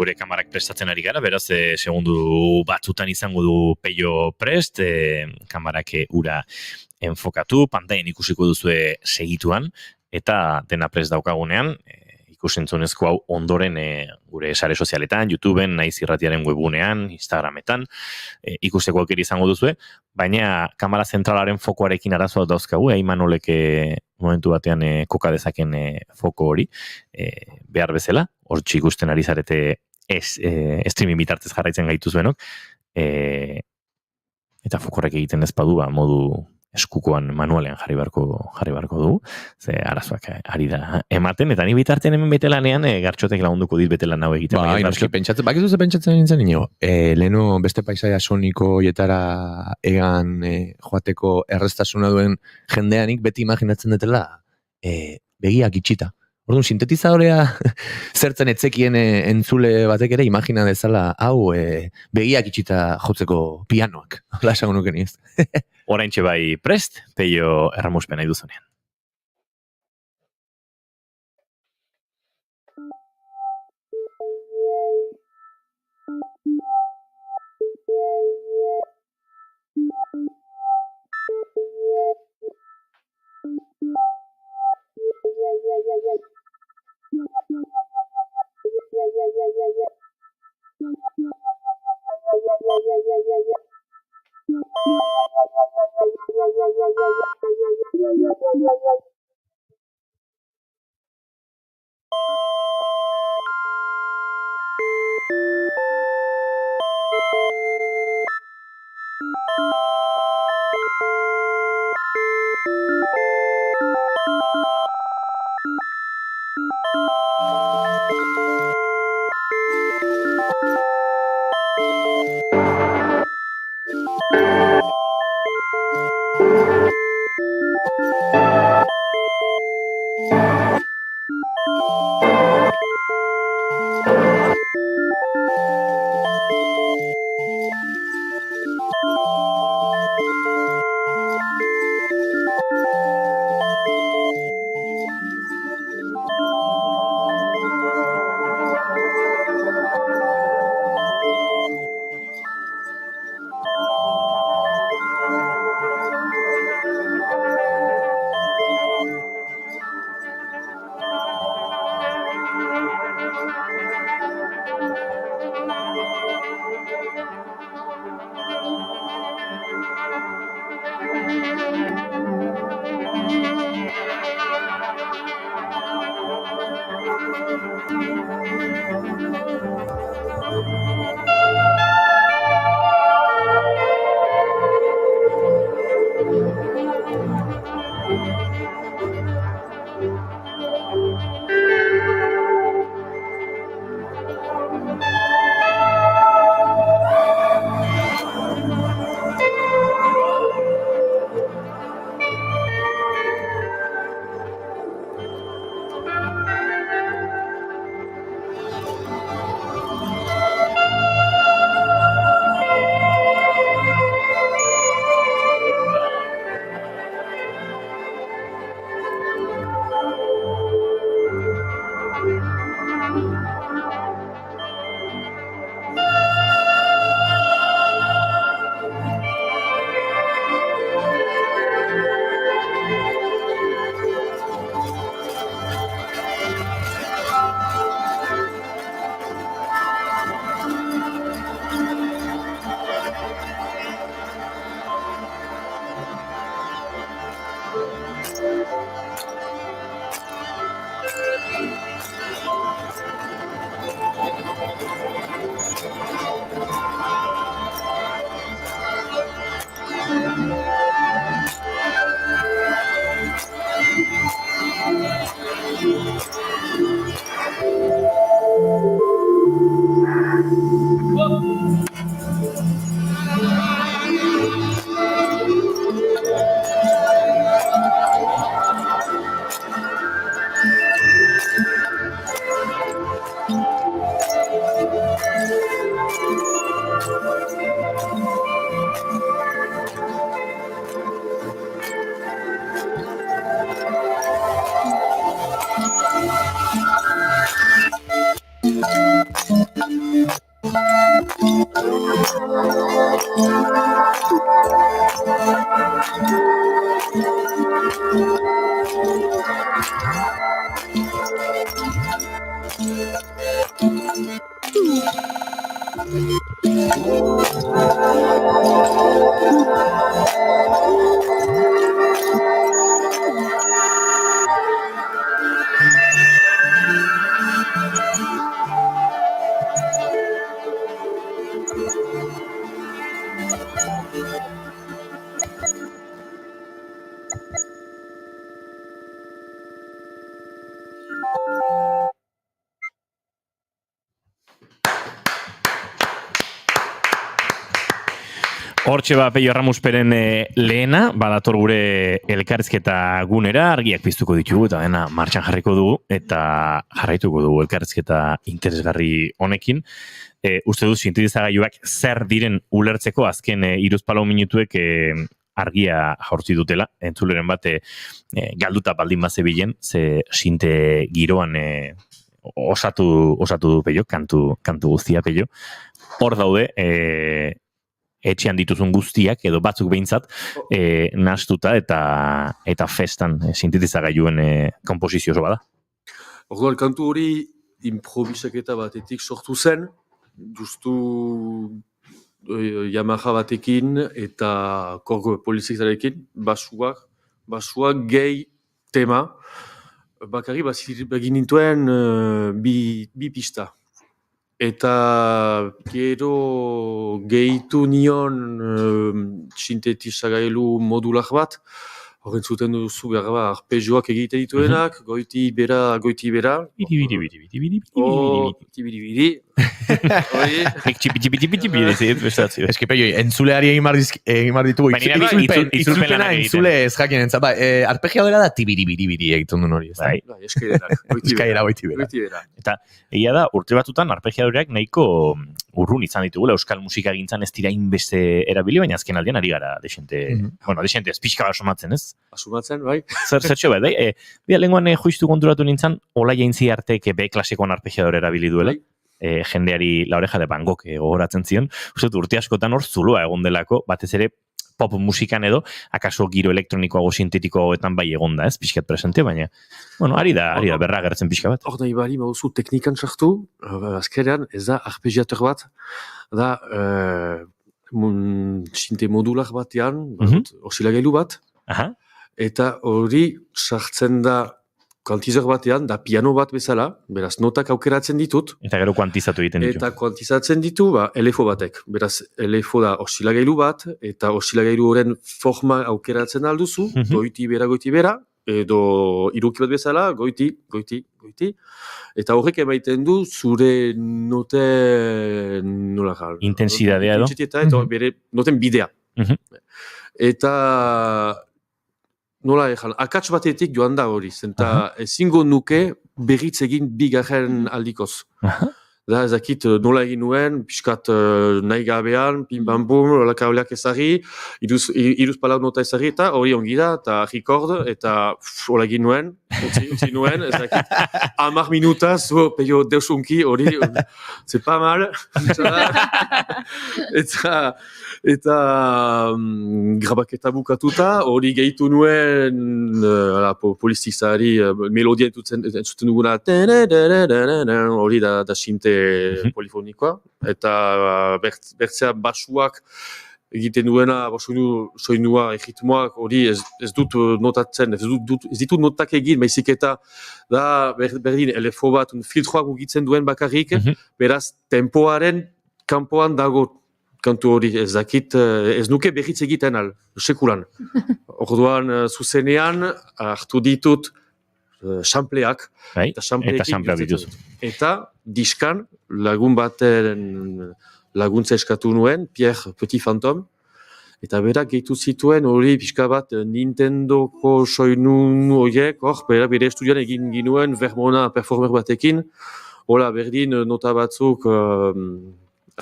Gure kamarak prestatzen ari gara, beraz, segundu batzutan izango du Peio prest, kamarak ura enfokatu, pantailan ikusiko duzue segituan, eta dena prest daukagunean, ikusentzunezko hau ondoren gure sare sozialetan, YouTubeen, Naiz Irratiaren webunean, Instagrametan, ikusteko aukera izango duzue, baina kamera zentralaren fokoarekin arazoa dauzkagu, Imanolek momentu batean koka dezaken foko hori, behar bezala, hortxe ikusten ari zarete streaming bitartez jarraitzen gaituzuenok, eta fokorrek egiten ez badu, modu eskukoan manualean jarri barko dugu, ze arazoak ari da ematen, eta ni bitartean hemen betelanean Gartxotek lagunduko dit betelan hau egiten. Bakizu ze pentsatzen nintzen nio, leheno beste paisaia soniko hietara egan joateko erreztasuna duen jendeanik beti imaginatzen dutela begiak itxita. Orduan, sintetizadorea zertzen etzekien entzule batek ere imagina dezala hau begiak itxita jotzeko pianoak. Hala esango nuke niz. Oraintxe bai prest, Peio erramuspen nahi duzunean. Hortxe Peio Erramusperen lehena, badator gure elkarrizketa gunera, argiak piztuko ditugu eta dena martxan jarriko dugu eta jarraituko dugu elkarrizketa interesgarri honekin. Uste dut sintetizagailuak zer diren ulertzeko azken 3-4 minutuek argia jaurtzi dutela, entzuleren bat galduta baldin bazebilen, ze sinte giroan osatu du Peio, kantu guztia Peio. Hor daude, etxean dituzun guztiak, edo batzuk behintzat, nahastuta eta festan sintetizagailuen komposizio oso bada. Orduan, kantu hori improvisaketa batetik sortu zen, justu Yamaha batekin eta korgo poliziktarekin, basuak gehi tema, bakarri bagin nintuen bi pista. Eta gero gehitu nion sintetizagailu modulak bat, horren zuten duzu behar arpegioak egiten dituenak, goiti bera. Eski Peio, entzuleari egin bar ditugu. Itzulpena entzule ez jakien entzat. Arpegiadora da tibiribiribiri egiten duen hori. Eskaiera goiti bera. Eta egia da, urte batutan arpegiadoreak nahiko urrun izan ditugula, euskal musika gintzan ez dira inbeste erabili, baina azken aldean ari gara desente ez pixka bat asomatzen, ez? Asomatzen, bai. Zertxo bat, bai? Lenguan juistu konturatu nintzen, Ola Jaintzi artek B-klasikoan arpegiadore erabili duela, jendeari La Oreja de Van Gogh gogoratzen zion, uste urte askotan hor zuloa egon delako, batez ere pop musikan edo, akaso giro elektronikoago sintetikoagoetan bai egonda, ez, pixkat presente, baina, bueno, ari da berra agertzen pixka bat. Hor nahi bali, baduzu teknikan sartu, azkerean ez da arpegiator bat, da sinte modular batean, osilagailu bat, eta hori sartzen da kuantizor batean, da piano bat bezala, beraz notak aukeratzen ditut. Eta gero kuantizatu egiten ditu. Eta kuantizatzen ditu, elefo batek. Beraz, elefo da osilagailu bat, eta osilagailu horren forma aukeratzen alduzu, goiti bera, edo iruki bat bezala, goiti. Eta horrek emaiten du zure noten, nola jar? Intensidadea edo? Eta bere noten bidea. Eta nola ejan, akats batetik joan da hori, zenta ezingo nuke berriz egin bigarren aldikoz. Da, ezakit nola egin nuen, pixkat nahi gabean, pim-pam-pum, kableak ezagri, iruz palau nota ezagri, eta hori ongi da, eta record, eta hola egin nuen, utzi nuen, ezakit, 10 minutaz, Peio deusunki, hori, c'est pas mal, eta grabaketa bukatuta, hori gehitu nuen, polizizari, melodia entzuten duguna, hori da sinte polifonikoa, eta bertzea basuak egiten duena, soinua, egitmoak, hori ez dut notatzen, ez ditut notak egin, baizik eta da berdin elefo bat, filtroak ugitzen duen bakarrik, beraz tempoaren kanpoan dago kantu hori, ez dakit, ez nuke berriz egiten al, sekulan. Orduan, zuzenean, hartu ditut sampleak, eta sampleak dituzu. Eta diskan lagun baten laguntza eskatu nuen, Pierre Petit Fantôme, eta berak gehitu zituen hori pixka bat Nintendoko soinu horiek, bere estudioan egin ginuen Vermona performer batekin, hola berdin nota batzuk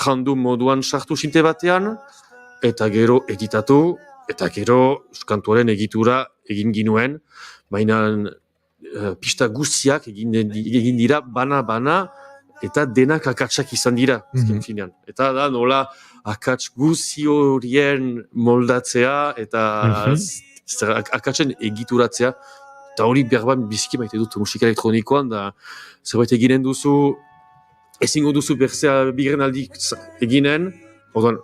random moduan sartu sinte batean, eta gero editatu, eta gero kantuaren egitura egin ginuen, baina pista guztiak egin dira bana-bana, eta denak akatsak izan dira, azken finean. Eta da nola akats guzti horien moldatzea, eta akatsen egituratzea, eta hori berban biziki maite dut musika elektronikoan, da zerbait eginen duzu, ezingo duzu berzea bigarren aldi eginen, orduan,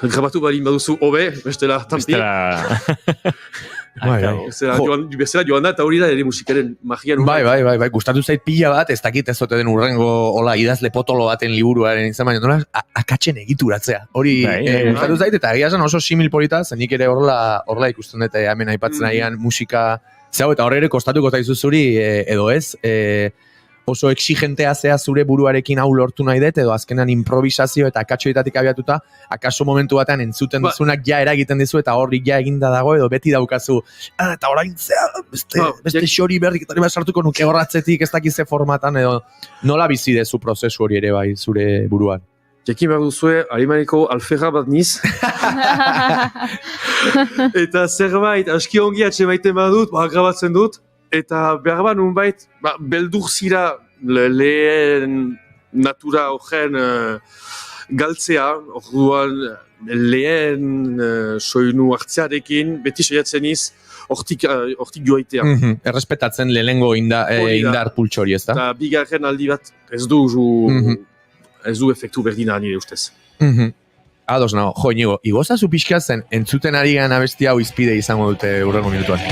grabatu balin baduzu hobe, bestela tampi. Bezala joan da, eta hori da ere musikaren magian. Bai, gustatu zait pila bat, ez dakit ez ote den urrengo idazle potolo baten liburuaren izan, baina nola akatsen egituratzea. Hori gustatu zait, eta egia zen oso simil polita, zenik ere horrela ikusten dut hemen aipatzen nahian musika, zau, eta horre ere kostatuko zaizu zuri, edo ez, oso exigentea zea zure buruarekin hau lortu nahi dut, edo azkenan improvisazio eta akatsoetatik abiatuta, akaso momentu batean entzuten duzunak ja eragiten dizu, eta horri ja eginda dago, edo beti daukazu, eta orain zea, beste xori berdik, eta hori bat sartuko nuke horratzetik, ez dakize formatan, edo nola bizi dezu prozesu hori ere bai, zure buruan? Jakin behar duzue, Alimaneko alferra bat niz. Eta zerbait, aski ongi atxemaiten badut, grabatzen dut, eta behar bat nunbait, beldur zira lehen natura horren galtzea, orduan lehen soinu hartzearekin, beti saiatzen iz, hortik joaitea. Errespetatzen lehenengo indar pultxori, ez da? Eta bigarren aldi bat ez du efektu berdina nire ustez. Ados nago, jo, Inigo, igozazu pixka zen, entzuten ari gana abesti hau izpide izango dute urrengo minutuan.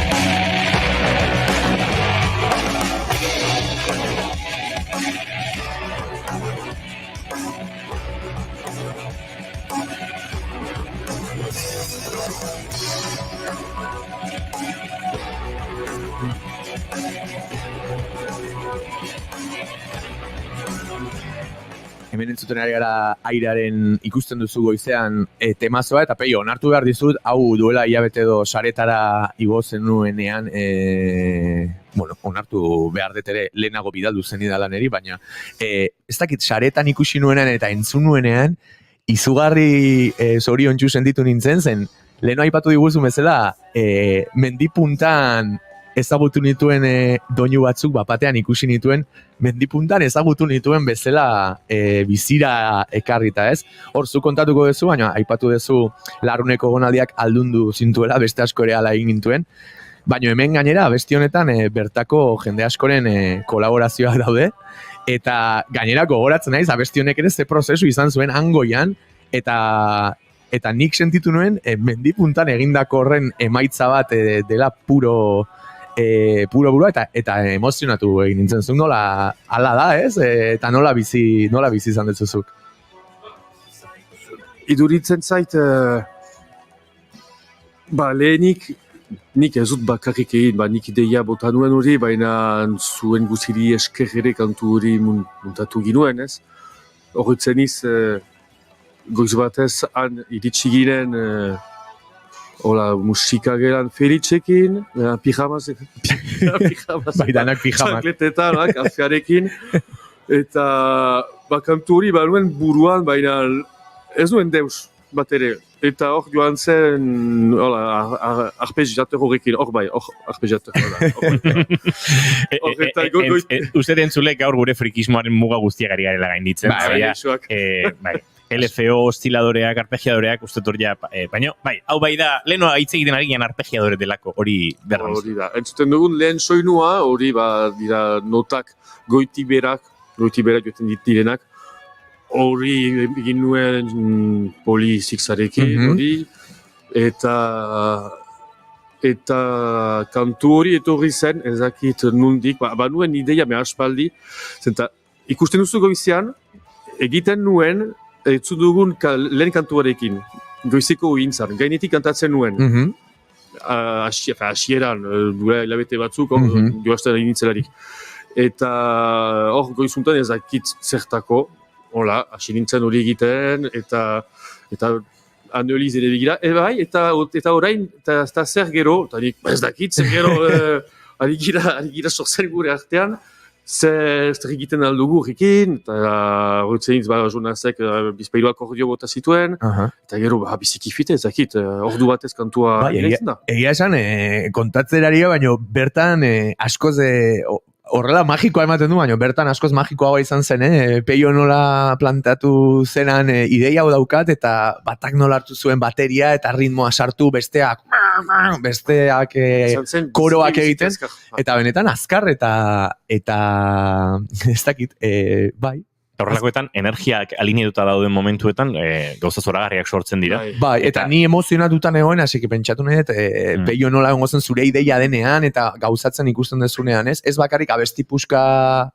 Hemen entzuten ari gara airearen ikusten duzu goizean temazoa, eta peio, onartu behar dizut, hau duela hilabete edo saretara igo zenuenean, onartu behar dut ere lehenago bidaldu zen idalaneri, baina ez dakit saretan ikusi nuenean eta entzun nuenean, izugarri zoriontsu sentitu nintzen zen, leheno aipatu diguzu bezala, mendipuntan ezagutu nituen doinu batzuk, batean ikusi nituen, mendipuntan ezagutu nituen bezala bizira ekarrita, ez? Hor, zu kontatuko duzu, baina aipatu duzu Larruneko gonaldiak aldundu zintuela, beste asko ere ala egin nintuen, baina hemen gainera, abesti honetan bertako jende askoren kolaborazioak daude, eta gainera gogoratzen naiz, abesti honek ere ze prozesu izan zuen hangoian, eta nik sentitu nuen mendipuntan egindako horren emaitza bat dela puro burua eta emozionatu egin nintzen zuen, nola ala da, ez? Eta nola bizi izan dezuzuk? Iduritzen zait, lehenik, nik ez dut bakarrik egin, nik ideia bota nuen hori, baina zuen guziri esker ere kantu hori muntatu ginuen, ez? Horretzen iz, goiz batez, han iritsi ginen, musika geran Felitxekin, pijamaz, danak pijamak. Txakletetan, kafearekin, eta kantu hori nuen buruan, baina ez nuen deus bat ere. Eta hor joan zen, arpegiator horrekin, arpegiator. Uste dentzulek gaur gure frikismoaren muga guztiak ari garela gainditzen. Bai, LFO, osciladoreak, arpegiadoreak, uste torria, baina, hau bai da, leheno hitz egiten ari gian arpegiadore delako, hori berran. Hori da, entzuten dugun lehen soinua, hori dira notak goitiberak joten direnak, hori egin nuen Poli Sixarekin, hori, eta kantu hori etorri zen, ezakit nundik, nuen ideia aspaldi, zenta ikusten duzu goizean, egiten nuen, etzu dugun lehen kantuarekin, goizeko gintzan, gainetik kantatzen nuen, hasieran, dura hilabete batzuk, joazten egin nintzelarik. Eta hor goizuntan ezakit zertako, hola, hasi nintzen hori egiten, eta analiz ere begira, bai, eta orain, eta zer gero, eta nik, ez dakit, zer gero, ari gira sortzen gure artean, zer egiten aldugu horrekin, eta horretzen nintz, Jonasek bizpailu akordio bota zituen, eta gero, biziki fite, ez dakit, ordu batez kantua egiten da. Egia esan, kontatzeraria, baina bertan askoz horrela magikoa ematen du, baina bertan askoz magikoa izan zen, Peio nola plantatu zenan ideia hau daukat, eta batak nola hartu zuen bateria, eta ritmoa sartu, besteak koroak egiten, eta benetan azkar, eta ez dakit, bai. Horrelakoetan, energiak alineatuta dauden momentuetan, gauza zoragarriak sortzen dira. Bai, eta ni emozionatutan egoen, hasi pentsatu nahi, Peio nola egongo zen zure ideia denean, eta gauzatzen ikusten dezunean, ez? Ez bakarrik abesti puska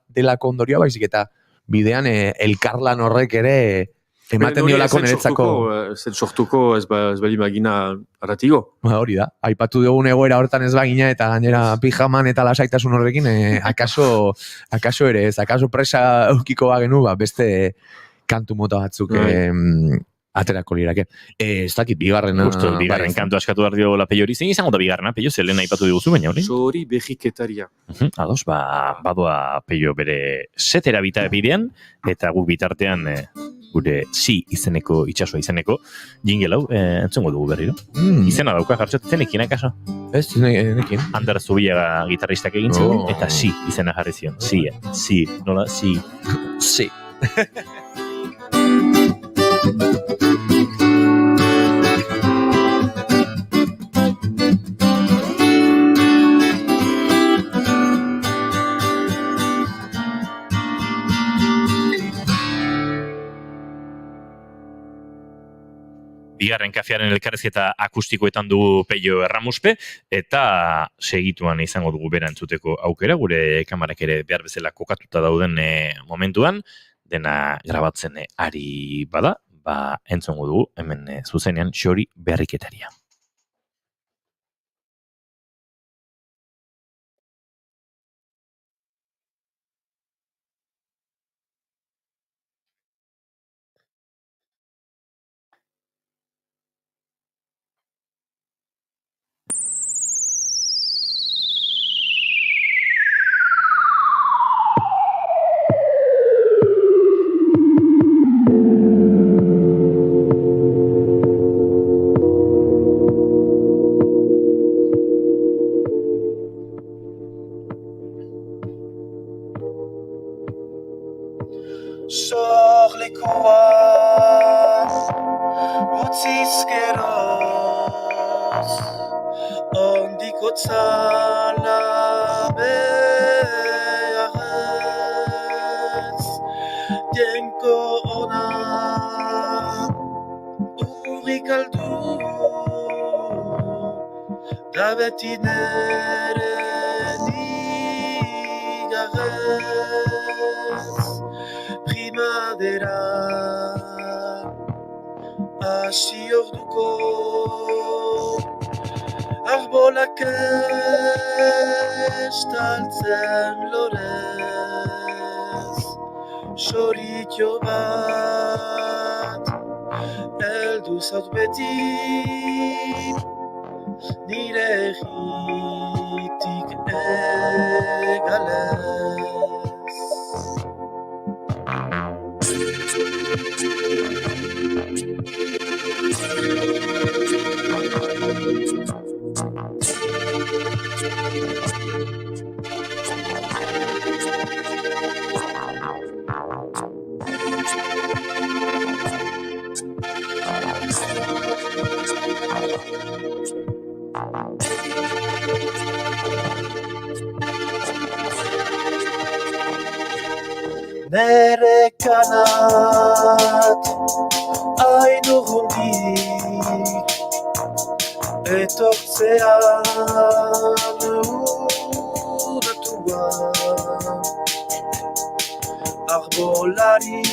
delako ondorioa, baizik eta bidean elkarlan horrek ere ematen diolako niretzako. Zen sortuko ez bali magina aratigo. Hori da, aipatu dugun egoera hortan ez bagina, eta gainera pijaman eta lasaitasun horrekin, akaso ere ez, akaso presa eukiko bagenu, beste kantu mota batzuk aterako lirake. Ez dakit, bigarren kantu askatu behar dio la Peio hori, zein izango da bigarrena, Peio, zelen aipatu diguzu, baina hori? Zori behiketaria. Ados, badoa Peio bere setera bidean, eta guk bitartean gure si izeneko, itxasua izeneko, jingle hau, entzungo dugu berriro. Izena dauka, jartxot, zenekin, akaso? Ez, zenekin. Ander Zubiaga gitarristak egin zuen, eta si izena jarri zion. Si, nola, si. Si. Bigarren kafearen elkarrizketa akustikoetan du Peio Erramuspe, eta segituan izango dugu bera entzuteko aukera, gure kamarak ere behar bezala kokatuta dauden momentuan, dena grabatzen ari bada, entzongo dugu, hemen zuzenean Xori berriketaria. Sorlekoa utziz geroz ondiko tzala beharrez jenko ona urrik aldu da beti nere nigarrez primadera hasi orduko arbolak estaltzen lorez soritxo bat heldu zaut beti nire egitik egalez. Nere kanak hain urrundik etortzean udatua arbolarik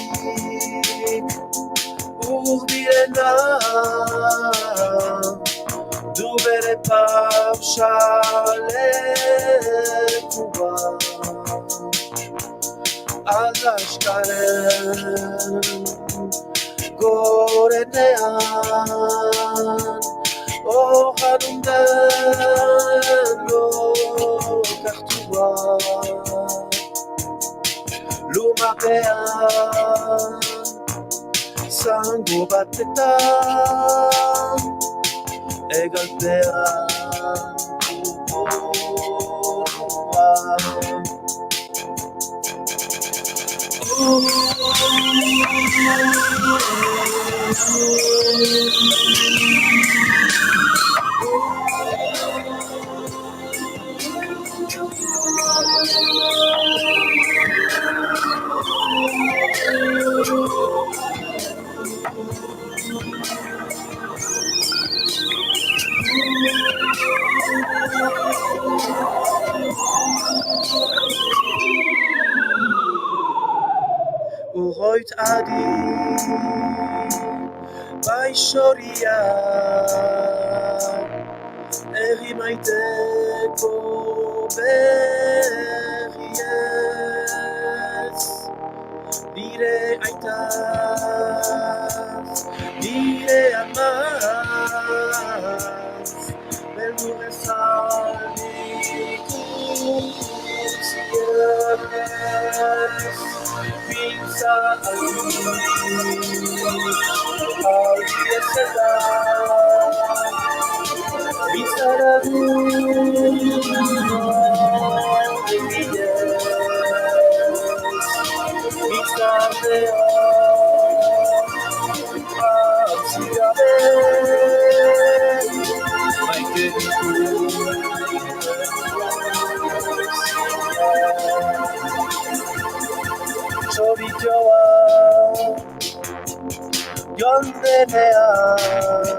urbilena du bere pausalekua aldaskaren gorenean ojanun den lokartua lumapean zango batetan egalpean Uroit adi baixoria Eri maiteko berriez Nire aitaz, nire amaz Beldur ezalik utziez Pizza aldi ezela Bizara du Bizarrea Abzigabe Maite ditu Txobitioa joan denean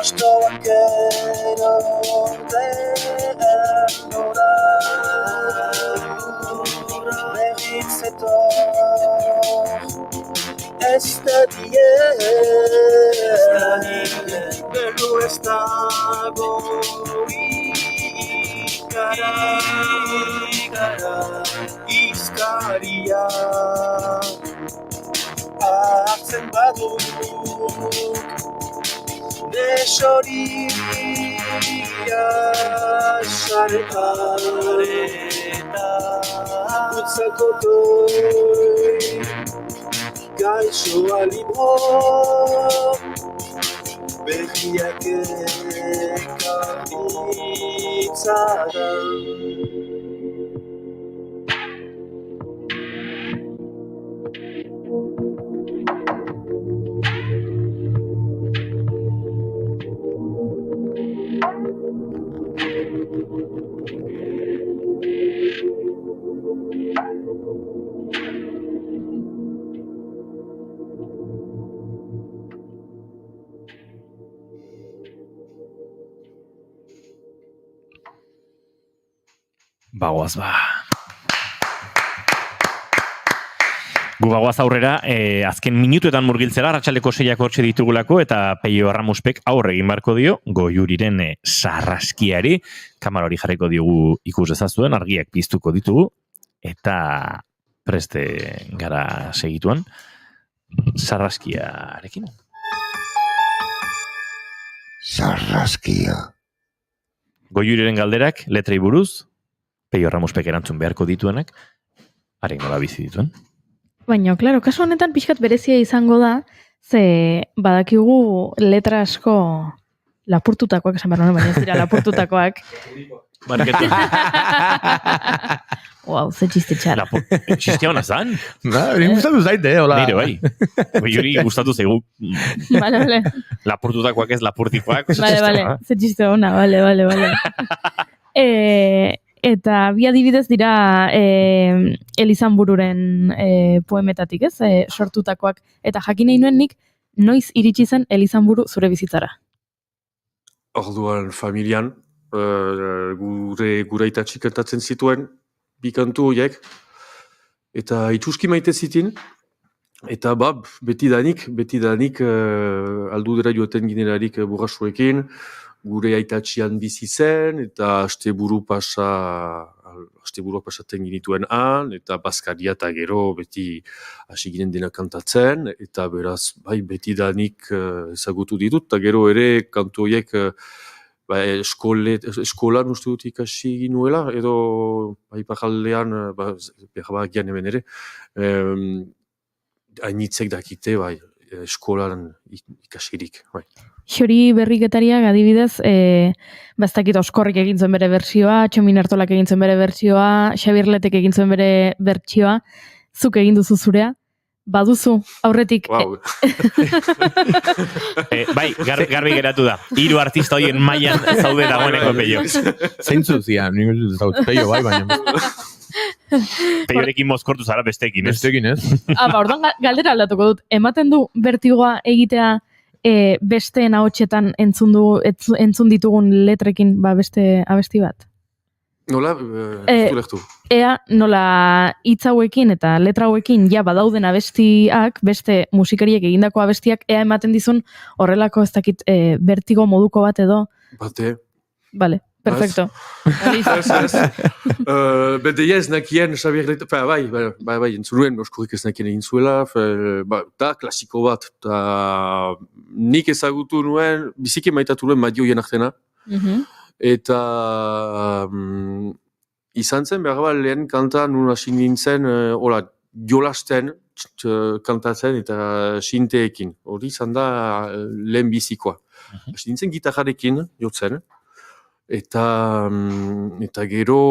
Ostoak erorden gora Berriz etor ez da diet Belu ez dago ikara Izkaria hartzen baduk Desoria sareta Utzako doi Gaixoa libro Berriak ekarritzadan Bagoaz, ba. Gu bagoaz aurrera, azken minutuetan murgiltzera, arratsaldeko 6ak hortxe ditugulako, eta Peio Arramuspek aurre egin barko dio, Goiuriren sarraskiari, kamera hori jarriko diogu ikus dezazuen, argiak piztuko ditugu, eta preste gara segituan, sarraskiarekin. Sarraskia. Goiuriren galderak, letrei buruz, Peio Arramuspek erantzun beharko dituenak, haren nola bizi dituen. Baina, klaro, kasu honetan pixkat berezia izango da, ze badakigu letra asko lapurtutakoak, esan behar nuen, baina ez dira lapurtutakoak. Barketu. Wow, ze txiste txar. Txistea hona zan? Nire gustatu zaite, hola. Nire, bai. Juri gustatu zaigu. Vale. Lapurtutakoak ez lapurtikoak. Vale, ze txiste hona, vale. Eta bi adibidez dira Elizanbururen poemetatik, ez? Sortutakoak. Eta jakin nahi nuen nik, noiz iritsi zen Elizanburu zure bizitzara? Orduan familian, gure aitatxik kantatzen zituen, bi kantu horiek, eta itxuski maite zitin, eta betidanik aldudera joaten ginerarik burrasuekin, gure aitatxian bizi zen, eta asteburu pasaten ginituen han, eta Baskaria eta gero beti hasi ginen dena kantatzen, eta beraz, bai, beti danik ezagutu ditut, eta gero ere kantu horiek eskolan uste dut ikasi ginuela, edo iparraldean, berbagian hemen ere, hainitzek dakite, bai, eskolan ikasirik, bai. Xori Berriketariak adibidez, bastakit Oskorrik egin zuen bere bertsioa, Txomin Artolak egin zuen bere bertsioa, Xabier Letek egin zuen bere bertsioa, zuk egin duzu zurea, baduzu aurretik. Wow. Bai, garbi geratu da. 3 artista horien mailan zaude dagoeneko Peio. Zeintzu zian, nik ez Peio bai, baina. Peiorekin mozkortu zara bestekin, ez? Bestekin, ez? Orduan galdera aldatuko dut. Ematen du bertigoa egitea besteen ahotsetan entzun ditugun letrekin beste abesti bat? Nola, lehtu. Ea nola hitz hauekin eta letra hauekin ja badauden abestiak, beste musikariek egindako abestiak, ea ematen dizun horrelako ez dakit bertigo moduko bat edo? Bate. Vale, perfecto. Deia ez nakien, Xabier Letek, bai, entzunuen, Oskorrik ez nakien egin zuela, da klasiko bat, eta nik ezagutu nuen, biziki maitatu nuen Madioien artena, eta izan zen, behar lehen kanta nun hasi nintzen, jolasten kantatzen eta sinteekin. Hori izan da lehen bizikoa. Hasi nintzen gitarrarekin jotzen, eta gero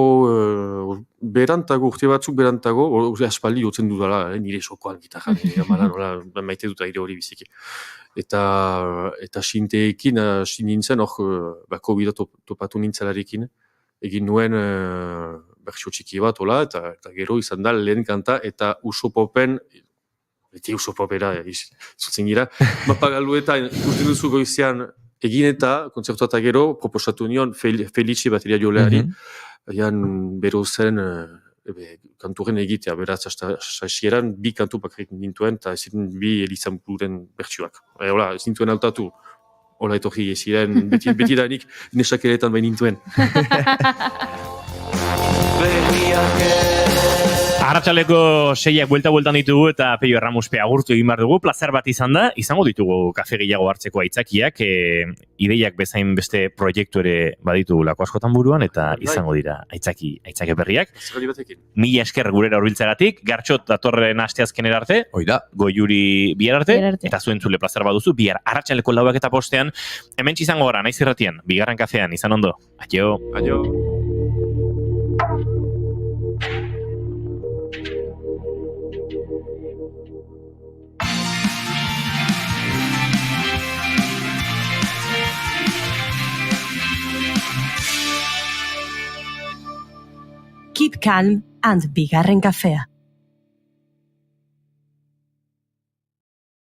berantago, urte batzuk berantago, aspaldi jotzen dudala, nire sokoan gitarra, maite dut aire hori biziki. Eta sinteekin hasi nintzen, COVID topatu nintzelarekin, egin nuen bertsio txiki bat, eta gero izan da lehen kanta, eta Usopopen, beti Usopopera, izutzen gira, mapagaluetan ikusten duzu goizean egin eta, kontzertu eta gero, proposatu nion Felici bateria joleari, bero zen kanturen egitea, beraz, hasieran bi kantu bakrik nintuen, eta ez bi Elizampuren bertsioak. Ez nintuen hautatu, hola etorri eziren, beti danik nesakeletan bain nintuen. Arratsaleko 6ak buelta ditugu eta Peio Erramuspe agurtu egin behar dugu. Plazer bat izango ditugu kafe gehiago hartzeko aitzakiak, ideiak bezain beste proiektu ere baditugulako askotan buruan, eta izango dira aitzaki berriak. Mila esker gurera hurbiltzeagatik, Gartxot datorren asteazkenera arte, Goiuri bihar arte, eta zuen zule plazer baduzu, bihar arratsaleko 4:00 hementsi izango gara, naiz irratian, bigarren kafean, izan ondo. Aio. Aio. Keep calm and bigarren kafea.